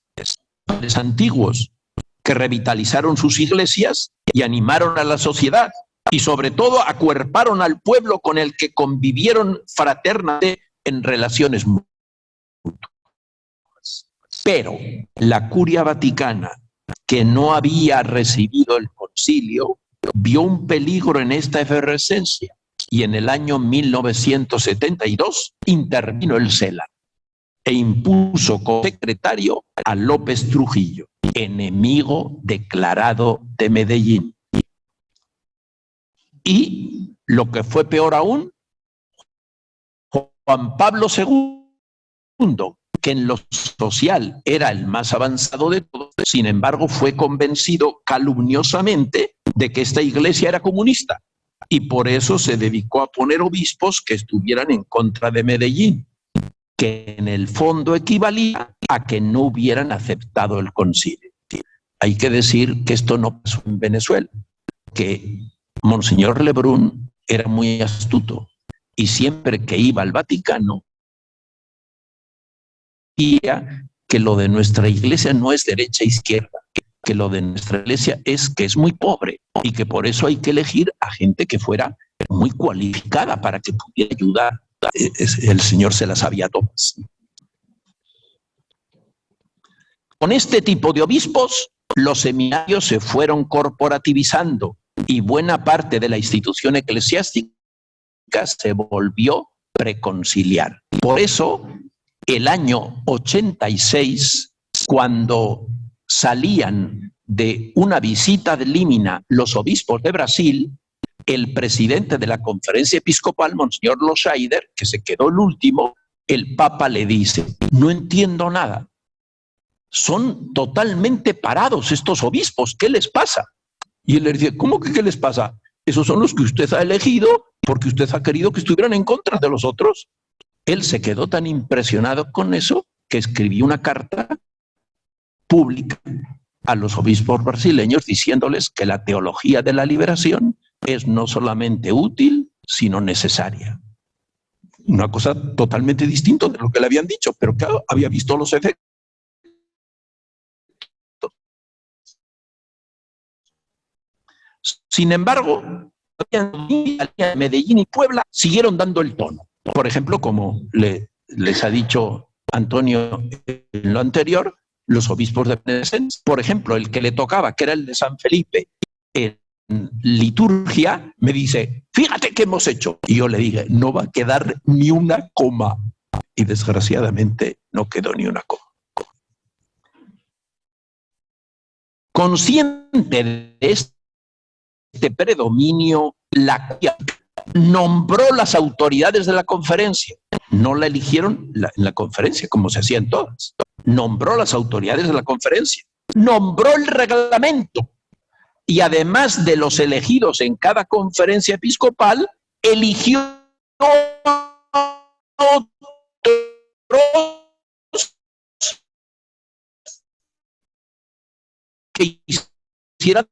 Speaker 2: padres antiguos, que revitalizaron sus iglesias y animaron a la sociedad, y sobre todo acuerparon al pueblo con el que convivieron fraternamente en relaciones mutuas. Pero la Curia Vaticana, que no había recibido el concilio, vio un peligro en esta efervescencia y en el año 1972 intervino el CELA e impuso como secretario a López Trujillo, enemigo declarado de Medellín. Y lo que fue peor aún, Juan Pablo II, que en lo social era el más avanzado de todos, sin embargo fue convencido calumniosamente de que esta iglesia era comunista y por eso se dedicó a poner obispos que estuvieran en contra de Medellín, que en el fondo equivalía a que no hubieran aceptado el concilio. Hay que decir que esto no pasó en Venezuela, que Monseñor Lebrún era muy astuto y siempre que iba al Vaticano decía que lo de nuestra iglesia no es derecha e izquierda, que lo de nuestra iglesia es que es muy pobre y que por eso hay que elegir a gente que fuera muy cualificada para que pudiera ayudar. El Señor se las sabía todas. Con este tipo de obispos, los seminarios se fueron corporativizando y buena parte de la institución eclesiástica se volvió preconciliar. Por eso, el año 86, cuando salían de una visita de Límina los obispos de Brasil, el presidente de la conferencia episcopal, Monseñor Loscheider, que se quedó el último, el Papa le dice: no entiendo nada. Son totalmente parados estos obispos, ¿qué les pasa? Y él le dice: ¿cómo que qué les pasa? Esos son los que usted ha elegido porque usted ha querido que estuvieran en contra de los otros. Él se quedó tan impresionado con eso que escribió una carta pública a los obispos brasileños diciéndoles que la teología de la liberación es no solamente útil, sino necesaria. Una cosa totalmente distinta de lo que le habían dicho, pero que había visto los efectos. Sin embargo, Medellín y Puebla siguieron dando el tono. Por ejemplo, como les ha dicho Antonio en lo anterior, los obispos de Penesense, por ejemplo, el que le tocaba, que era el de San Felipe, en liturgia, me dice: fíjate qué hemos hecho. Y yo le dije: no va a quedar ni una coma. Y desgraciadamente no quedó ni una coma. Consciente de este predominio, la nombró las autoridades de la conferencia. No la eligieron en la conferencia, como se hacían todas. Nombró las autoridades de la conferencia. Nombró el reglamento. Y además de los elegidos en cada conferencia episcopal, eligió otros que hicieran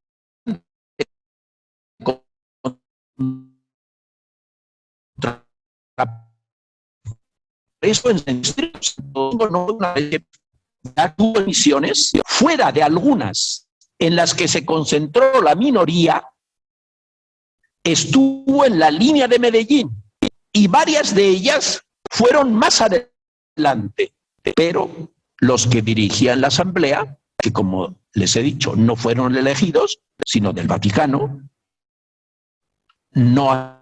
Speaker 2: eso en tuvo misiones fuera de algunas en las que se concentró la minoría, estuvo en la línea de Medellín y varias de ellas fueron más adelante, pero los que dirigían la asamblea, que como les he dicho no fueron elegidos, sino del Vaticano, no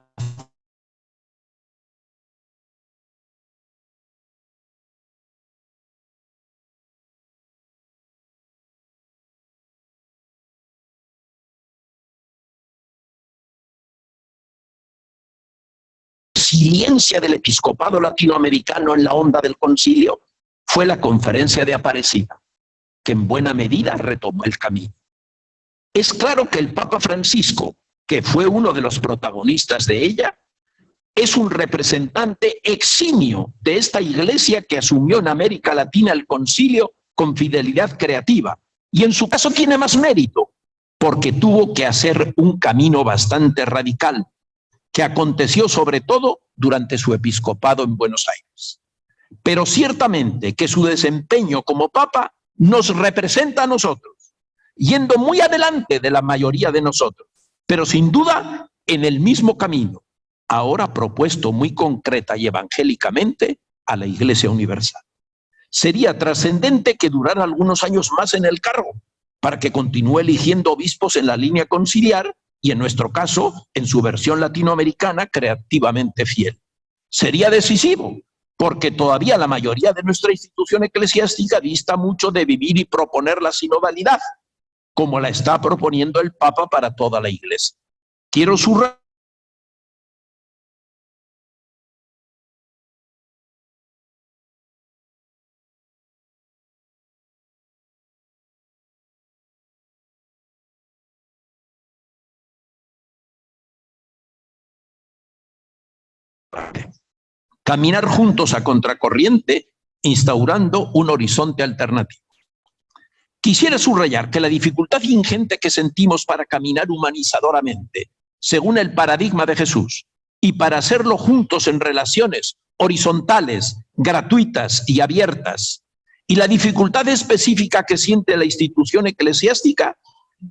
Speaker 2: resiliencia del episcopado latinoamericano en la onda del concilio fue la conferencia de Aparecida, que en buena medida retomó el camino. Es claro que el Papa Francisco, que fue uno de los protagonistas de ella, es un representante eximio de esta iglesia que asumió en América Latina el concilio con fidelidad creativa. Y en su caso tiene más mérito, porque tuvo que hacer un camino bastante radical, que aconteció sobre todo durante su episcopado en Buenos Aires. Pero ciertamente que su desempeño como papa nos representa a nosotros, yendo muy adelante de la mayoría de nosotros, pero sin duda en el mismo camino, ahora propuesto muy concreta y evangélicamente a la Iglesia Universal. Sería trascendente que durara algunos años más en el cargo, para que continúe eligiendo obispos en la línea conciliar y, en nuestro caso, en su versión latinoamericana, creativamente fiel. Sería decisivo, porque todavía la mayoría de nuestra institución eclesiástica dista mucho de vivir y proponer la sinodalidad, como la está proponiendo el Papa para toda la Iglesia. Quiero subrayar caminar juntos a contracorriente, instaurando un horizonte alternativo. Quisiera subrayar que la dificultad ingente que sentimos para caminar humanizadoramente, según el paradigma de Jesús, y para hacerlo juntos en relaciones horizontales, gratuitas y abiertas, y la dificultad específica que siente la institución eclesiástica,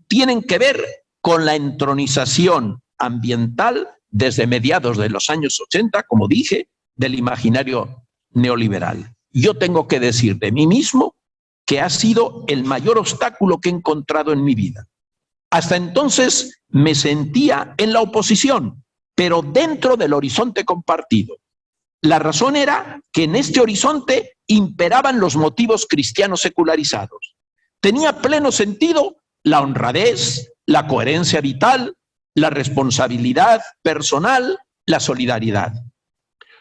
Speaker 2: tienen que ver con la entronización ambiental desde mediados de los años 80, como dije, del imaginario neoliberal. Yo tengo que decir de mí mismo que ha sido el mayor obstáculo que he encontrado en mi vida. Hasta entonces me sentía en la oposición, pero dentro del horizonte compartido. La razón era que en este horizonte imperaban los motivos cristianos secularizados. Tenía pleno sentido la honradez, la coherencia vital, la responsabilidad personal, la solidaridad.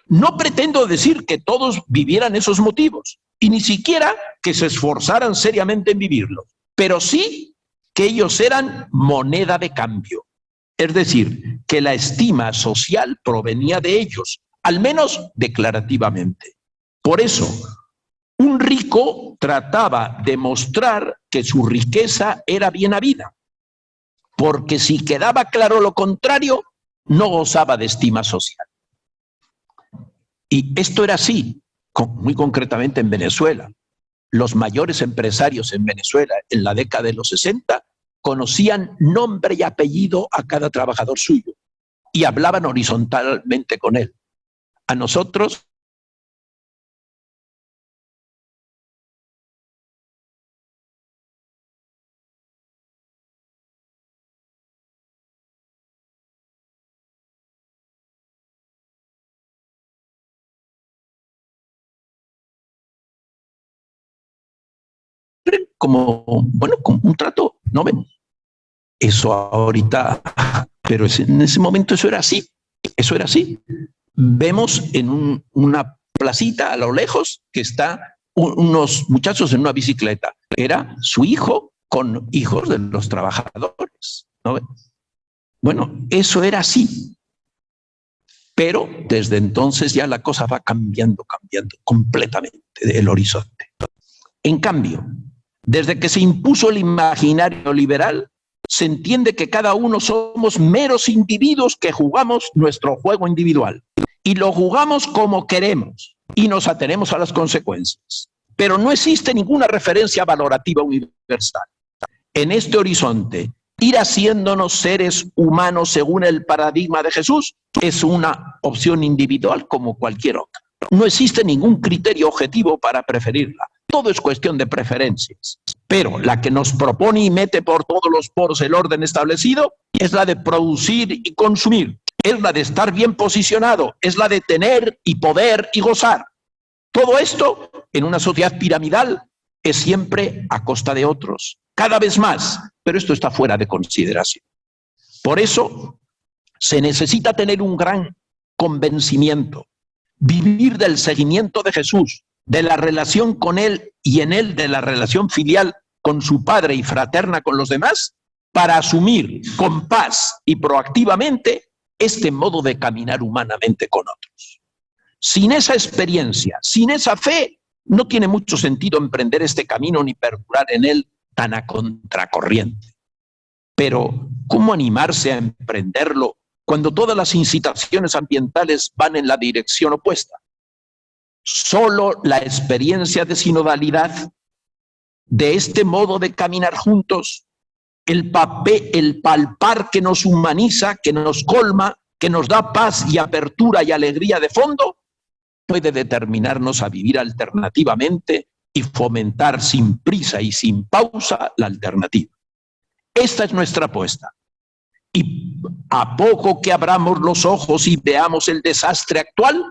Speaker 2: No pretendo decir que todos vivieran esos motivos, y ni siquiera que se esforzaran seriamente en vivirlos, pero sí que ellos eran moneda de cambio. Es decir, que la estima social provenía de ellos, al menos declarativamente. Por eso, un rico trataba de mostrar que su riqueza era bien habida, porque si quedaba claro lo contrario, no gozaba de estima social. Y esto era así, muy concretamente en Venezuela. Los mayores empresarios en Venezuela en la década de los 60 conocían nombre y apellido a cada trabajador suyo y hablaban horizontalmente con él. A nosotros como, bueno, como un trato, ¿no ven? Eso ahorita, pero en ese momento eso era así, eso era así. Vemos en una placita a lo lejos que está unos muchachos en una bicicleta. Era su hijo con hijos de los trabajadores, ¿no ven? Bueno, eso era así. Pero desde entonces ya la cosa va cambiando completamente el horizonte. En cambio, desde que se impuso el imaginario liberal, se entiende que cada uno somos meros individuos que jugamos nuestro juego individual. Y lo jugamos como queremos y nos atenemos a las consecuencias. Pero no existe ninguna referencia valorativa universal. En este horizonte, ir haciéndonos seres humanos según el paradigma de Jesús es una opción individual como cualquier otra. No existe ningún criterio objetivo para preferirla. Todo es cuestión de preferencias. Pero la que nos propone y mete por todos los poros el orden establecido es la de producir y consumir. Es la de estar bien posicionado. Es la de tener y poder y gozar. Todo esto en una sociedad piramidal es siempre a costa de otros. Cada vez más. Pero esto está fuera de consideración. Por eso se necesita tener un gran convencimiento. Vivir del seguimiento de Jesús, de la relación con Él y en Él de la relación filial con su Padre y fraterna con los demás, para asumir con paz y proactivamente este modo de caminar humanamente con otros. Sin esa experiencia, sin esa fe, no tiene mucho sentido emprender este camino ni perdurar en él tan a contracorriente. Pero, ¿cómo animarse a emprenderlo cuando todas las incitaciones ambientales van en la dirección opuesta? Solo la experiencia de sinodalidad, de este modo de caminar juntos, el palpar que nos humaniza, que nos colma, que nos da paz y apertura y alegría de fondo, puede determinarnos a vivir alternativamente y fomentar sin prisa y sin pausa la alternativa. Esta es nuestra apuesta. Y a poco que abramos los ojos y veamos el desastre actual,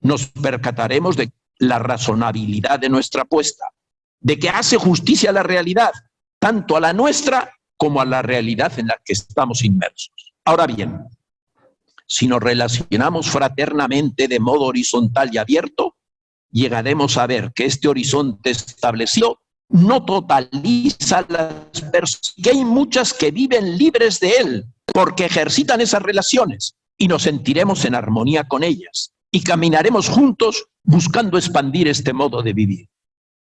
Speaker 2: nos percataremos de la razonabilidad de nuestra apuesta, de que hace justicia a la realidad, tanto a la nuestra como a la realidad en la que estamos inmersos. Ahora bien, si nos relacionamos fraternamente de modo horizontal y abierto, llegaremos a ver que este horizonte establecido no totaliza las personas, que hay muchas que viven libres de él, porque ejercitan esas relaciones, y nos sentiremos en armonía con ellas, y caminaremos juntos buscando expandir este modo de vivir.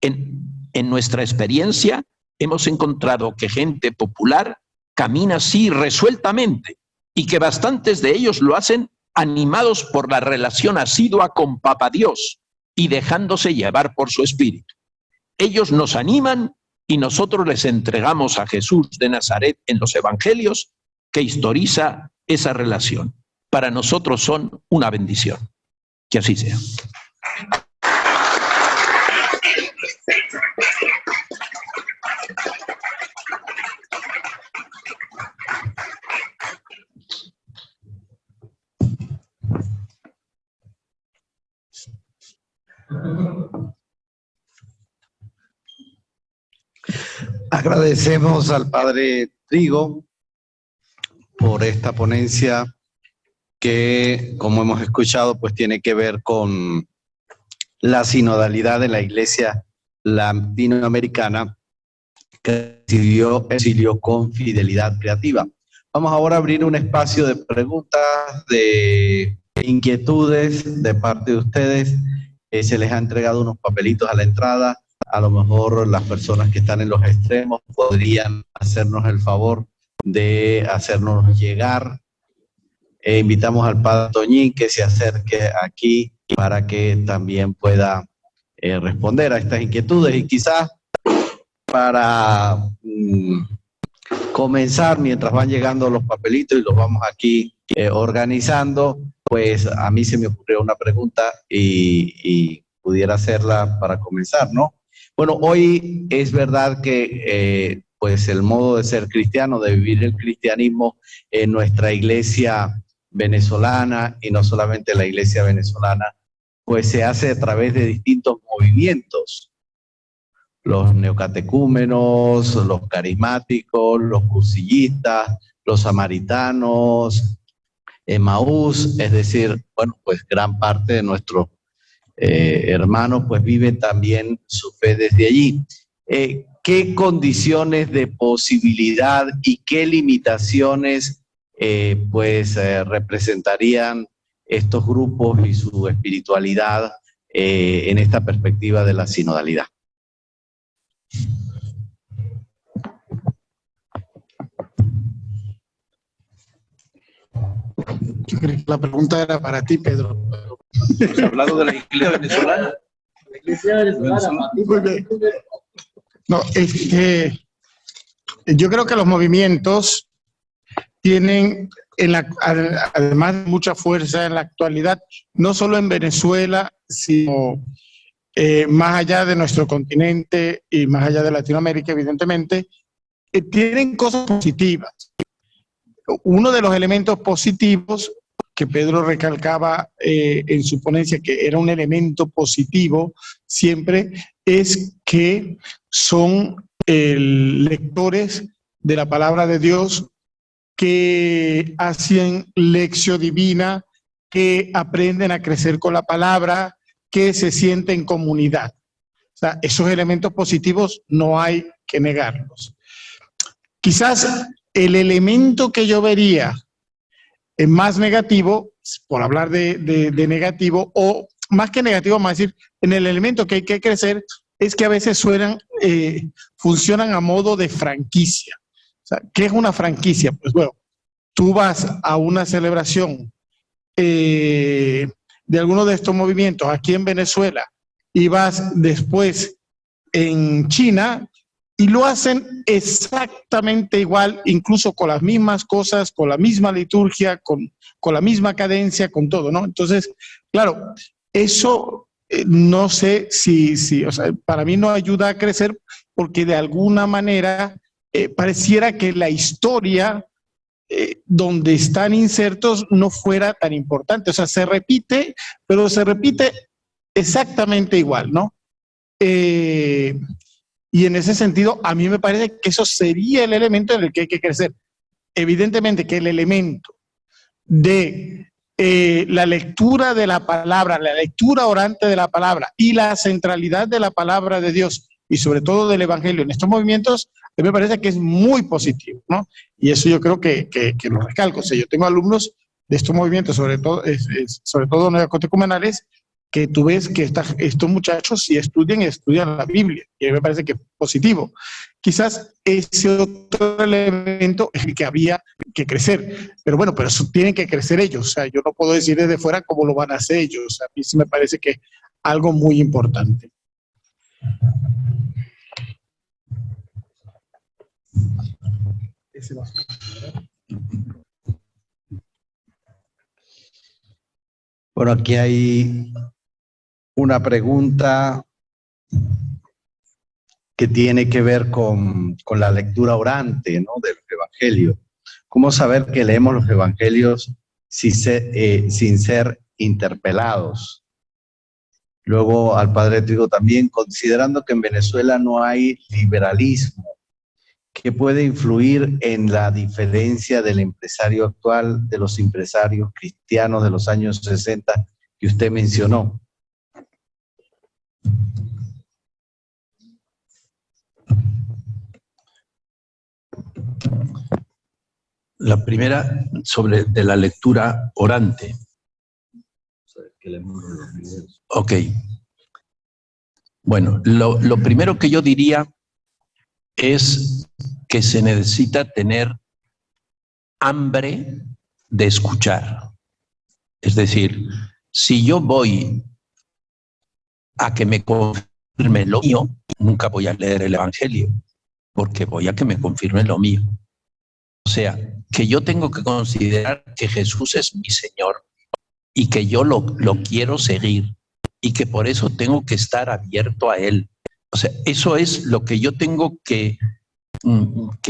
Speaker 2: En nuestra experiencia hemos encontrado que gente popular camina así resueltamente, y que bastantes de ellos lo hacen animados por la relación asidua con Papá Dios y dejándose llevar por su espíritu. Ellos nos animan y nosotros les entregamos a Jesús de Nazaret en los evangelios, que historiza esa relación. Para nosotros son una bendición. Que así sea.
Speaker 1: Agradecemos al Padre Trigo por esta ponencia que, como hemos escuchado, pues tiene que ver con la sinodalidad de la Iglesia latinoamericana, que exilió con fidelidad creativa. Vamos ahora a abrir un espacio de preguntas, de inquietudes de parte de ustedes. Se les ha entregado unos papelitos a la entrada. A lo mejor las personas que están en los extremos podrían hacernos el favor de hacernos llegar. Invitamos al Padre Toñín que se acerque aquí para que también pueda responder a estas inquietudes. Y quizás para comenzar, mientras van llegando los papelitos y los vamos aquí organizando, pues a mí se me ocurrió una pregunta y pudiera hacerla para comenzar, ¿no? Bueno, hoy es verdad que pues el modo de ser cristiano, de vivir el cristianismo en nuestra iglesia venezolana, y no solamente la iglesia venezolana, pues se hace a través de distintos movimientos. Los neocatecúmenos, los carismáticos, los cursillistas, los samaritanos, Emaús, es decir, bueno, pues gran parte de nuestros hermanos pues viven también su fe desde allí. ¿Qué condiciones de posibilidad y qué limitaciones representarían estos grupos y su espiritualidad en esta perspectiva de la sinodalidad?
Speaker 3: Yo creo que la pregunta era para ti, Pedro.
Speaker 2: Hablando de la iglesia venezolana.
Speaker 3: La iglesia venezolana. Muy bien. No, yo creo que los movimientos tienen, además de mucha fuerza en la actualidad, no solo en Venezuela, sino más allá de nuestro continente y más allá de Latinoamérica, evidentemente, tienen cosas positivas. Uno de los elementos positivos que Pedro recalcaba en su ponencia, que era un elemento positivo siempre, es que son lectores de la palabra de Dios, que hacen lección divina, que aprenden a crecer con la palabra, que se sienten en comunidad. O sea, esos elementos positivos no hay que negarlos. Quizás el elemento que yo vería más negativo, por hablar de negativo, o más que negativo, vamos a decir, en el elemento que hay que crecer, es que a veces funcionan a modo de franquicia. O sea, ¿qué es una franquicia? Pues bueno, tú vas a una celebración de alguno de estos movimientos aquí en Venezuela y vas después en China y lo hacen exactamente igual, incluso con las mismas cosas, con la misma liturgia, con la misma cadencia, con todo, ¿no? Entonces, claro, eso no sé o sea, para mí no ayuda a crecer porque de alguna manera pareciera que la historia donde están insertos no fuera tan importante. O sea, se repite, pero se repite exactamente igual, ¿no? Y en ese sentido, a mí me parece que eso sería el elemento en el que hay que crecer. Evidentemente que el elemento de la lectura de la palabra, la lectura orante de la palabra y la centralidad de la palabra de Dios y sobre todo del Evangelio en estos movimientos, a mí me parece que es muy positivo, ¿no? Y eso yo creo que lo recalco. O sea, yo tengo alumnos de estos movimientos, sobre todo neocatecumenales, que tú ves que estos muchachos sí estudian la Biblia, y a mí me parece que es positivo. Quizás ese otro elemento es el que había que crecer, pero bueno, pero eso tienen que crecer ellos. O sea, yo no puedo decir desde fuera cómo lo van a hacer ellos. O sea, a mí sí me parece que es algo muy importante.
Speaker 1: Bueno, aquí hay una pregunta que tiene que ver con la lectura orante, ¿no?, del Evangelio. ¿Cómo saber que leemos los Evangelios sin ser interpelados? Luego al padre Trigo también, considerando que en Venezuela no hay liberalismo, ¿qué puede influir en la diferencia del empresario actual de los empresarios cristianos de los años 60 que usted mencionó?
Speaker 2: La primera, de la lectura orante. Ok. Bueno, lo primero que yo diría es que se necesita tener hambre de escuchar. Es decir, si yo voy a que me confirme lo mío, nunca voy a leer el Evangelio, porque voy a que me confirme lo mío. O sea, que yo tengo que considerar que Jesús es mi Señor y que yo lo quiero seguir y que por eso tengo que estar abierto a Él. O sea, eso es lo que yo tengo que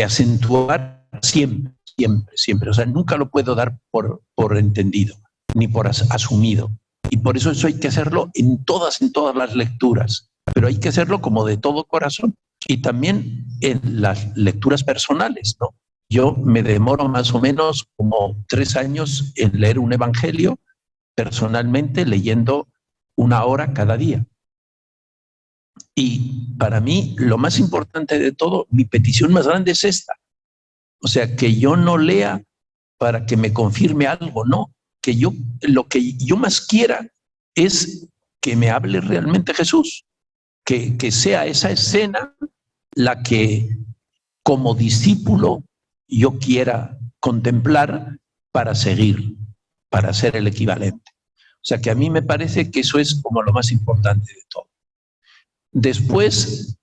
Speaker 2: acentuar siempre. O sea, nunca lo puedo dar por entendido ni por asumido. Y por eso hay que hacerlo en todas las lecturas, pero hay que hacerlo como de todo corazón. Y también en las lecturas personales, ¿no? Yo me demoro más o menos como 3 años en leer un evangelio, personalmente leyendo 1 hora cada día. Y para mí, lo más importante de todo, mi petición más grande es esta. O sea, que yo no lea para que me confirme algo, no. Que lo que yo más quiera es que me hable realmente Jesús. Que sea esa escena la que, como discípulo, yo quiera contemplar para seguir, para ser el equivalente. O sea, que a mí me parece que eso es como lo más importante de todo. Después,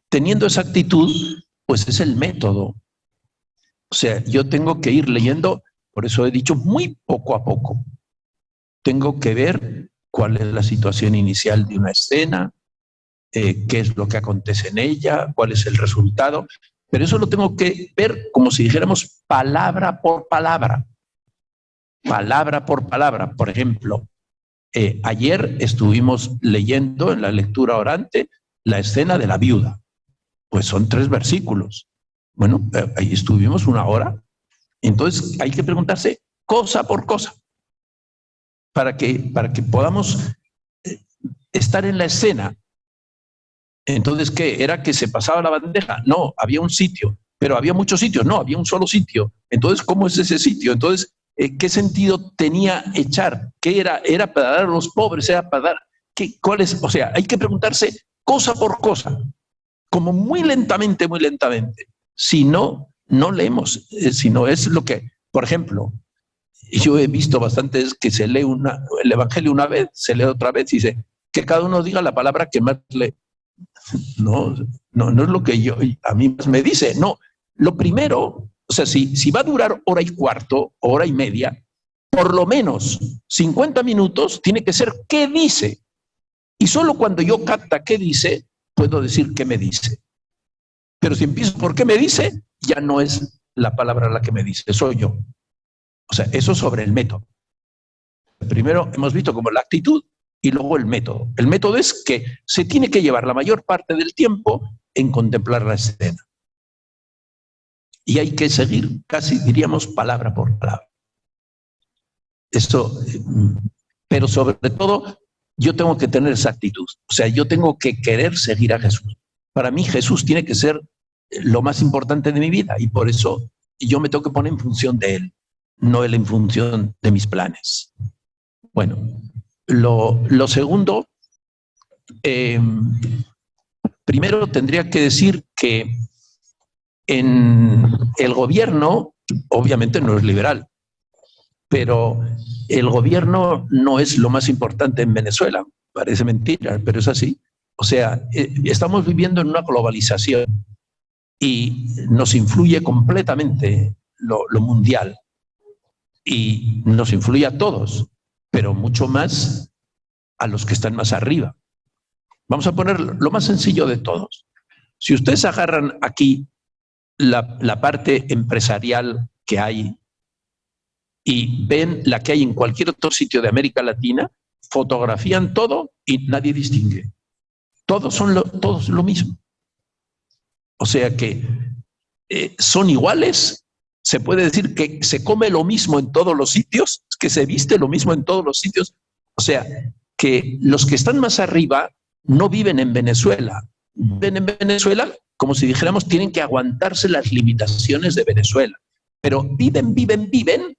Speaker 2: teniendo esa actitud, pues es el método. O sea, yo tengo que ir leyendo, por eso he dicho muy poco a poco. Tengo que ver cuál es la situación inicial de una escena, qué es lo que acontece en ella, cuál es el resultado, pero eso lo tengo que ver como si dijéramos palabra por palabra. Palabra por palabra. Por ejemplo, ayer estuvimos leyendo en la lectura orante la escena de la viuda. Pues son 3 versículos. Bueno, ahí estuvimos 1 hora. Entonces hay que preguntarse cosa por cosa para que podamos estar en la escena. Entonces, ¿qué? ¿Era que se pasaba la bandeja? No, había un sitio. pero había muchos sitios, no, había un solo sitio. Entonces, ¿cómo es ese sitio? Entonces, ¿qué sentido tenía echar? ¿Qué era? ¿Era para dar a los pobres? ¿Era para dar? ¿Cuál es? O sea, hay que preguntarse cosa por cosa, como muy lentamente, muy lentamente. Si no, no leemos, si no es lo que, por ejemplo, yo he visto bastantes que se lee el Evangelio una vez, se lee otra vez y dice que cada uno diga la palabra que más lee. No es lo que a mí más me dice. No, lo primero, o sea, si va a durar hora y cuarto, hora y media, por lo menos 50 minutos tiene que ser qué dice. Y solo cuando yo capta qué dice, puedo decir qué me dice. Pero si empiezo por qué me dice, ya no es la palabra la que me dice, soy yo. O sea, eso sobre el método. Primero hemos visto como la actitud y luego el método. El método es que se tiene que llevar la mayor parte del tiempo en contemplar la escena. Y hay que seguir casi, diríamos, palabra por palabra. Eso, pero sobre todo, yo tengo que tener esa actitud. O sea, yo tengo que querer seguir a Jesús. Para mí Jesús tiene que ser lo más importante de mi vida y por eso yo me tengo que poner en función de Él, no Él en función de mis planes. Bueno, lo segundo, primero tendría que decir que en el gobierno, obviamente no es liberal, pero el gobierno no es lo más importante en Venezuela. Parece mentira, pero es así. O sea, estamos viviendo en una globalización y nos influye completamente lo mundial y nos influye a todos, pero mucho más a los que están más arriba. Vamos a poner lo más sencillo de todos. Si ustedes agarran aquí la parte empresarial que hay y ven la que hay en cualquier otro sitio de América Latina, fotografían todo y nadie distingue. Todos son todos lo mismo. O sea que son iguales. Se puede decir que se come lo mismo en todos los sitios, que se viste lo mismo en todos los sitios. O sea, que los que están más arriba no viven en Venezuela. Viven en Venezuela como si dijéramos tienen que aguantarse las limitaciones de Venezuela. Pero viven,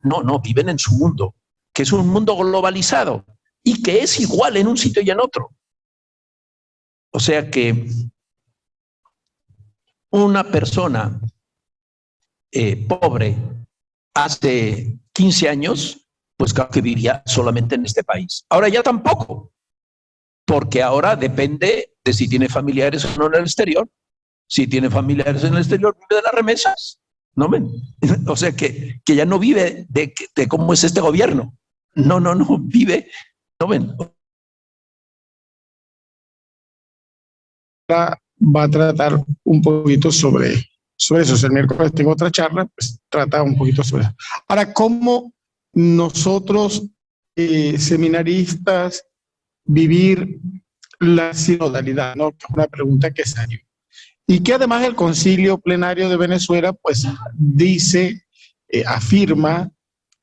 Speaker 2: no, viven en su mundo, que es un mundo globalizado y que es igual en un sitio y en otro. O sea que una persona pobre hace 15 años, pues claro que vivía solamente en este país. Ahora ya tampoco, porque ahora depende de si tiene familiares o no en el exterior. Si tiene familiares en el exterior, vive de las remesas. ¿No ven? O sea que ya no vive de cómo es este gobierno. No, vive, ¿no ven?
Speaker 3: Va a tratar un poquito sobre eso. El miércoles tengo otra charla, pues trata un poquito sobre eso. Ahora, ¿cómo nosotros, seminaristas, vivir la sinodalidad? ¿No? Que es una pregunta que salió. Y que además el Concilio Plenario de Venezuela, pues dice, afirma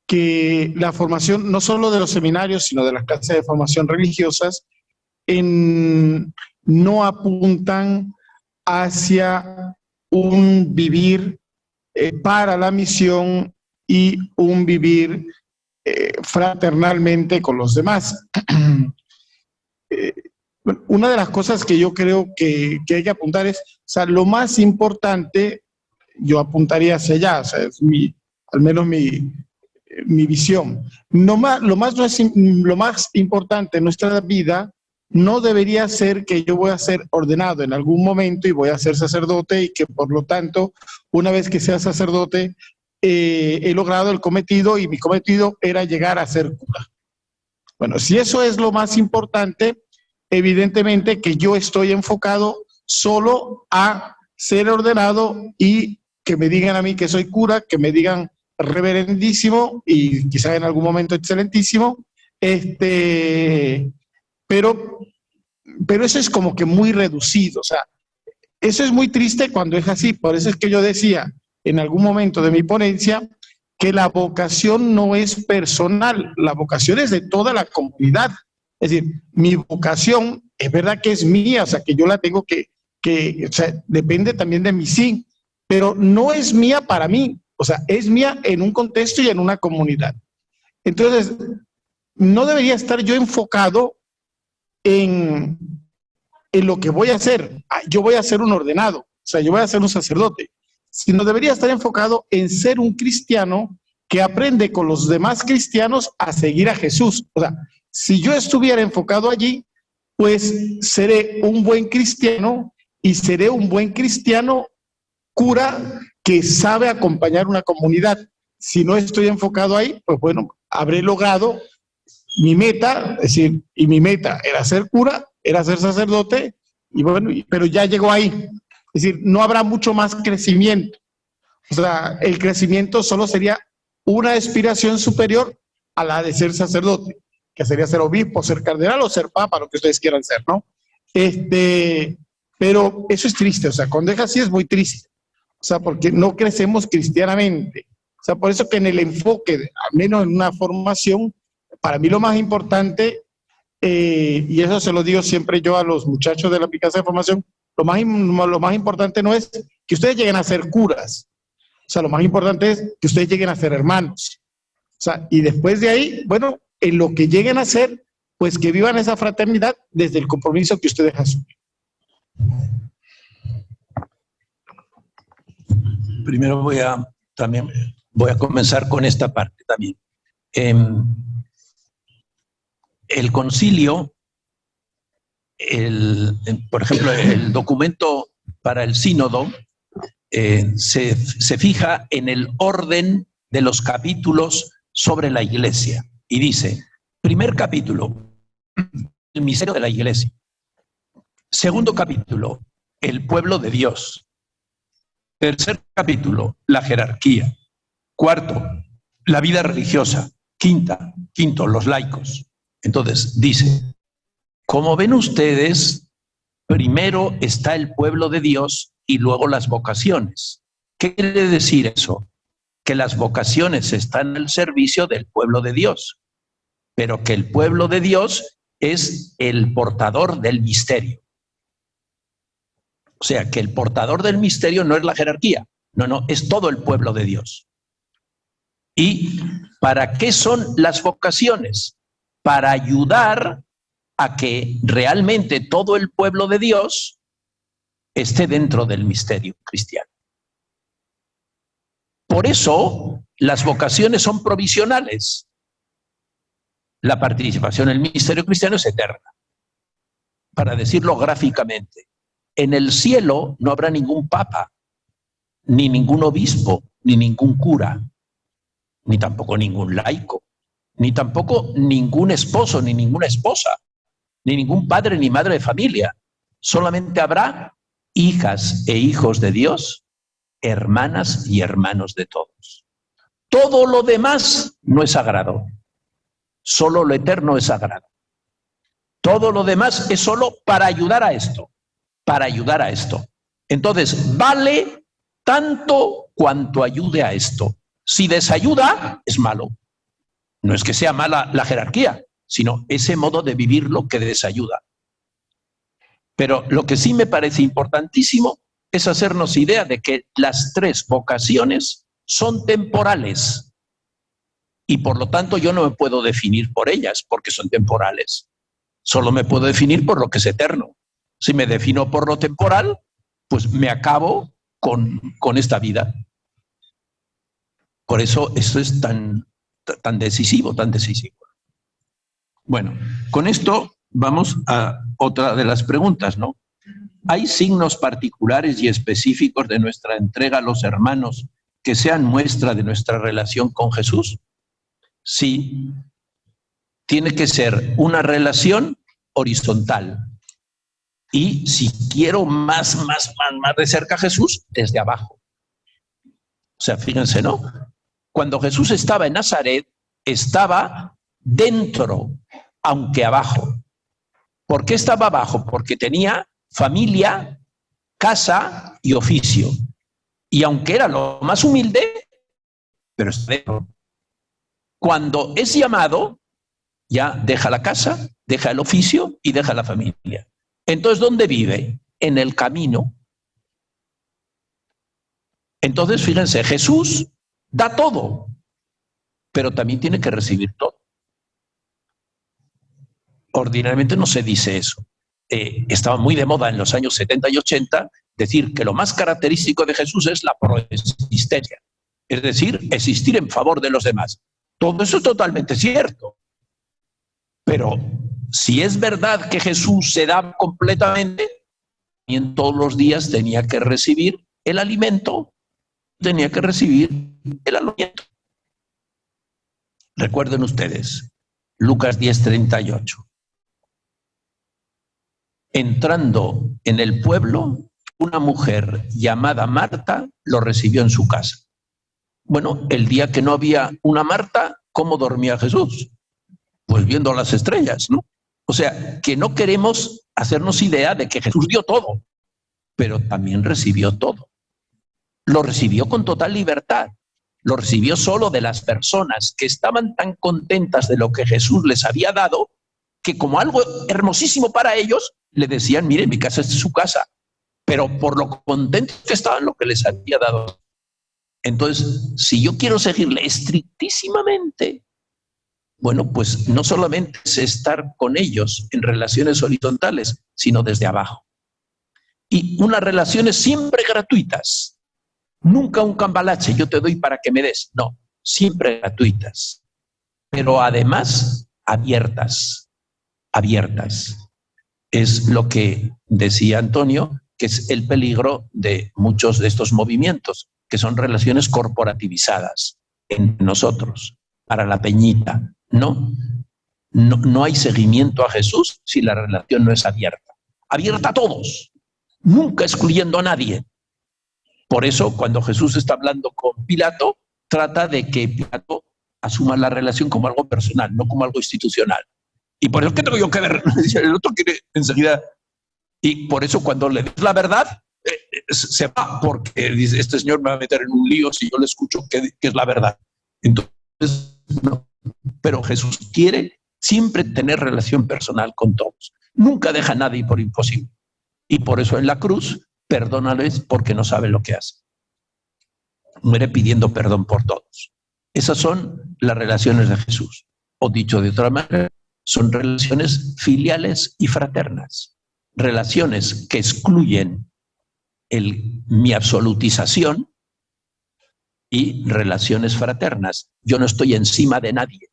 Speaker 3: que la formación, no solo de los seminarios, sino de las clases de formación religiosas, no apuntan hacia un vivir para la misión y un vivir fraternalmente con los demás. Una de las cosas que yo creo que hay que apuntar es, o sea, lo más importante, yo apuntaría hacia allá, o sea, es al menos mi visión. Lo más importante en nuestra vida no debería ser que yo voy a ser ordenado en algún momento y voy a ser sacerdote y que por lo tanto, una vez que sea sacerdote, he logrado el cometido y mi cometido era llegar a ser cura. Bueno, si eso es lo más importante, evidentemente que yo estoy enfocado solo a ser ordenado y que me digan a mí que soy cura, que me digan reverendísimo y quizá en algún momento excelentísimo, pero eso es como que muy reducido, o sea, eso es muy triste cuando es así. Por eso es que yo decía en algún momento de mi ponencia que la vocación no es personal, la vocación es de toda la comunidad. Es decir, mi vocación es verdad que es mía, o sea, que yo la tengo o sea, depende también de mí, sí, pero no es mía para mí, o sea, es mía en un contexto y en una comunidad. Entonces, no debería estar yo enfocado en lo que voy a hacer. Yo voy a ser un ordenado, o sea, yo voy a ser un sacerdote, sino debería estar enfocado en ser un cristiano que aprende con los demás cristianos a seguir a Jesús. O sea, si yo estuviera enfocado allí, pues seré un buen cristiano y seré un buen cristiano cura que sabe acompañar una comunidad. Si no estoy enfocado ahí, pues bueno, habré logrado mi meta, es decir, y mi meta era ser cura, era ser sacerdote, y bueno, pero ya llegó ahí. Es decir, no habrá mucho más crecimiento. O sea, el crecimiento solo sería una aspiración superior a la de ser sacerdote, que sería ser obispo, ser cardenal o ser papa, lo que ustedes quieran ser, ¿no? Pero eso es triste, o sea, cuando es así es muy triste. O sea, porque no crecemos cristianamente. O sea, por eso que en el enfoque, al menos en una formación, para mí lo más importante, y eso se lo digo siempre yo a los muchachos de la Casa de Formación, lo más importante no es que ustedes lleguen a ser curas. O sea, lo más importante es que ustedes lleguen a ser hermanos. O sea, y después de ahí, bueno, en lo que lleguen a ser, pues que vivan esa fraternidad desde el compromiso que ustedes asumen.
Speaker 2: Primero voy a comenzar con esta parte también. El concilio, por ejemplo, el documento para el sínodo se fija en el orden de los capítulos sobre la Iglesia y dice, primer capítulo, el misterio de la Iglesia. Segundo capítulo, el pueblo de Dios. Tercer capítulo, la jerarquía. Cuarto, la vida religiosa. Quinto, los laicos. Entonces, dice, como ven ustedes, primero está el pueblo de Dios y luego las vocaciones. ¿Qué quiere decir eso? Que las vocaciones están al servicio del pueblo de Dios, pero que el pueblo de Dios es el portador del misterio. O sea, que el portador del misterio no es la jerarquía, no, es todo el pueblo de Dios. ¿Y para qué son las vocaciones? Para ayudar a que realmente todo el pueblo de Dios esté dentro del misterio cristiano. Por eso, las vocaciones son provisionales. La participación en el misterio cristiano es eterna. Para decirlo gráficamente, en el cielo no habrá ningún papa, ni ningún obispo, ni ningún cura, ni tampoco ningún laico, ni tampoco ningún esposo, ni ninguna esposa, ni ningún padre ni madre de familia. Solamente habrá hijas e hijos de Dios, hermanas y hermanos de todos. Todo lo demás no es sagrado. Solo lo eterno es sagrado. Todo lo demás es solo para ayudar a esto. Para ayudar a esto. Entonces, vale tanto cuanto ayude a esto. Si desayuda, es malo. No es que sea mala la jerarquía, sino ese modo de vivirlo que desayuda. Pero lo que sí me parece importantísimo es hacernos idea de que las tres vocaciones son temporales. Y por lo tanto yo no me puedo definir por ellas, porque son temporales. Solo me puedo definir por lo que es eterno. Si me defino por lo temporal, pues me acabo con esta vida. Por eso esto es tan decisivo, tan decisivo. Bueno, con esto vamos a otra de las preguntas, ¿no? ¿Hay signos particulares y específicos de nuestra entrega a los hermanos que sean muestra de nuestra relación con Jesús? Sí, tiene que ser una relación horizontal. Y si quiero más de cerca a Jesús, desde abajo. O sea, fíjense, ¿no? Cuando Jesús estaba en Nazaret, estaba dentro, aunque abajo. ¿Por qué estaba abajo? Porque tenía familia, casa y oficio. Y aunque era lo más humilde, pero está dentro. Cuando es llamado, ya deja la casa, deja el oficio y deja la familia. Entonces, ¿dónde vive? En el camino. Entonces, fíjense, Jesús da todo, pero también tiene que recibir todo. Ordinariamente no se dice eso. Estaba muy de moda en los años 70 y 80 decir que lo más característico de Jesús es la proexistencia, es decir, existir en favor de los demás. Todo eso es totalmente cierto. Pero si es verdad que Jesús se da completamente, también todos los días tenía que recibir el alimento, tenía que recibir el alimento. Recuerden ustedes, Lucas 10:38. Entrando en el pueblo, una mujer llamada Marta lo recibió en su casa. Bueno, el día que no había una Marta, ¿cómo dormía Jesús? Pues viendo las estrellas, ¿no? O sea, que no queremos hacernos idea de que Jesús dio todo, pero también recibió todo. Lo recibió con total libertad. Lo recibió solo de las personas que estaban tan contentas de lo que Jesús les había dado, que como algo hermosísimo para ellos, le decían, mire, mi casa es su casa, pero por lo contentos que estaban lo que les había dado. Entonces, si yo quiero seguirle estrictísimamente, bueno, pues no solamente es estar con ellos en relaciones horizontales, sino desde abajo. Y unas relaciones siempre gratuitas. Nunca un cambalache, yo te doy para que me des. No, siempre gratuitas. Pero además abiertas. Abiertas. Es lo que decía Antonio, que es el peligro de muchos de estos movimientos, que son relaciones corporativizadas entre nosotros, para la peñita. No hay seguimiento a Jesús si la relación no es abierta. Abierta a todos, nunca excluyendo a nadie. Por eso, cuando Jesús está hablando con Pilato, trata de que Pilato asuma la relación como algo personal, no como algo institucional. Y por eso, ¿qué tengo yo que ver? El otro quiere enseguida. Y por eso, cuando le dices la verdad, se va, porque dice, este señor me va a meter en un lío si yo le escucho que es la verdad. Entonces, no. Pero Jesús quiere siempre tener relación personal con todos. Nunca deja a nadie por imposible. Y por eso en la cruz, perdónales porque no saben lo que hacen. Muere pidiendo perdón por todos. Esas son las relaciones de Jesús. O dicho de otra manera, son relaciones filiales y fraternas. Relaciones que excluyen mi absolutización y relaciones fraternas. Yo no estoy encima de nadie.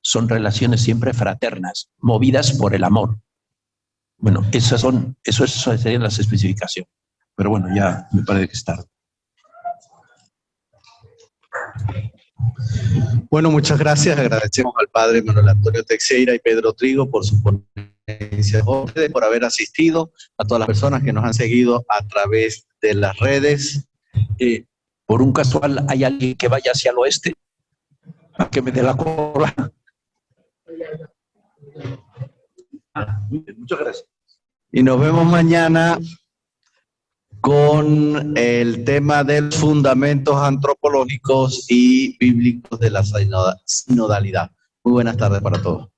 Speaker 2: Son relaciones siempre fraternas, movidas por el amor. Bueno, esas serían las especificaciones. Pero bueno, ya me parece que es tarde.
Speaker 1: Bueno, muchas gracias. Agradecemos al padre Manuel Antonio Teixeira y Pedro Trigo por su ponencia, por haber asistido, a todas las personas que nos han seguido a través de las redes.
Speaker 2: Por un casual, ¿hay alguien que vaya hacia el oeste? ¿A que me dé la cola? Muchas gracias.
Speaker 1: Y nos vemos mañana con el tema de los fundamentos antropológicos y bíblicos de la sinodalidad. Muy buenas tardes para todos.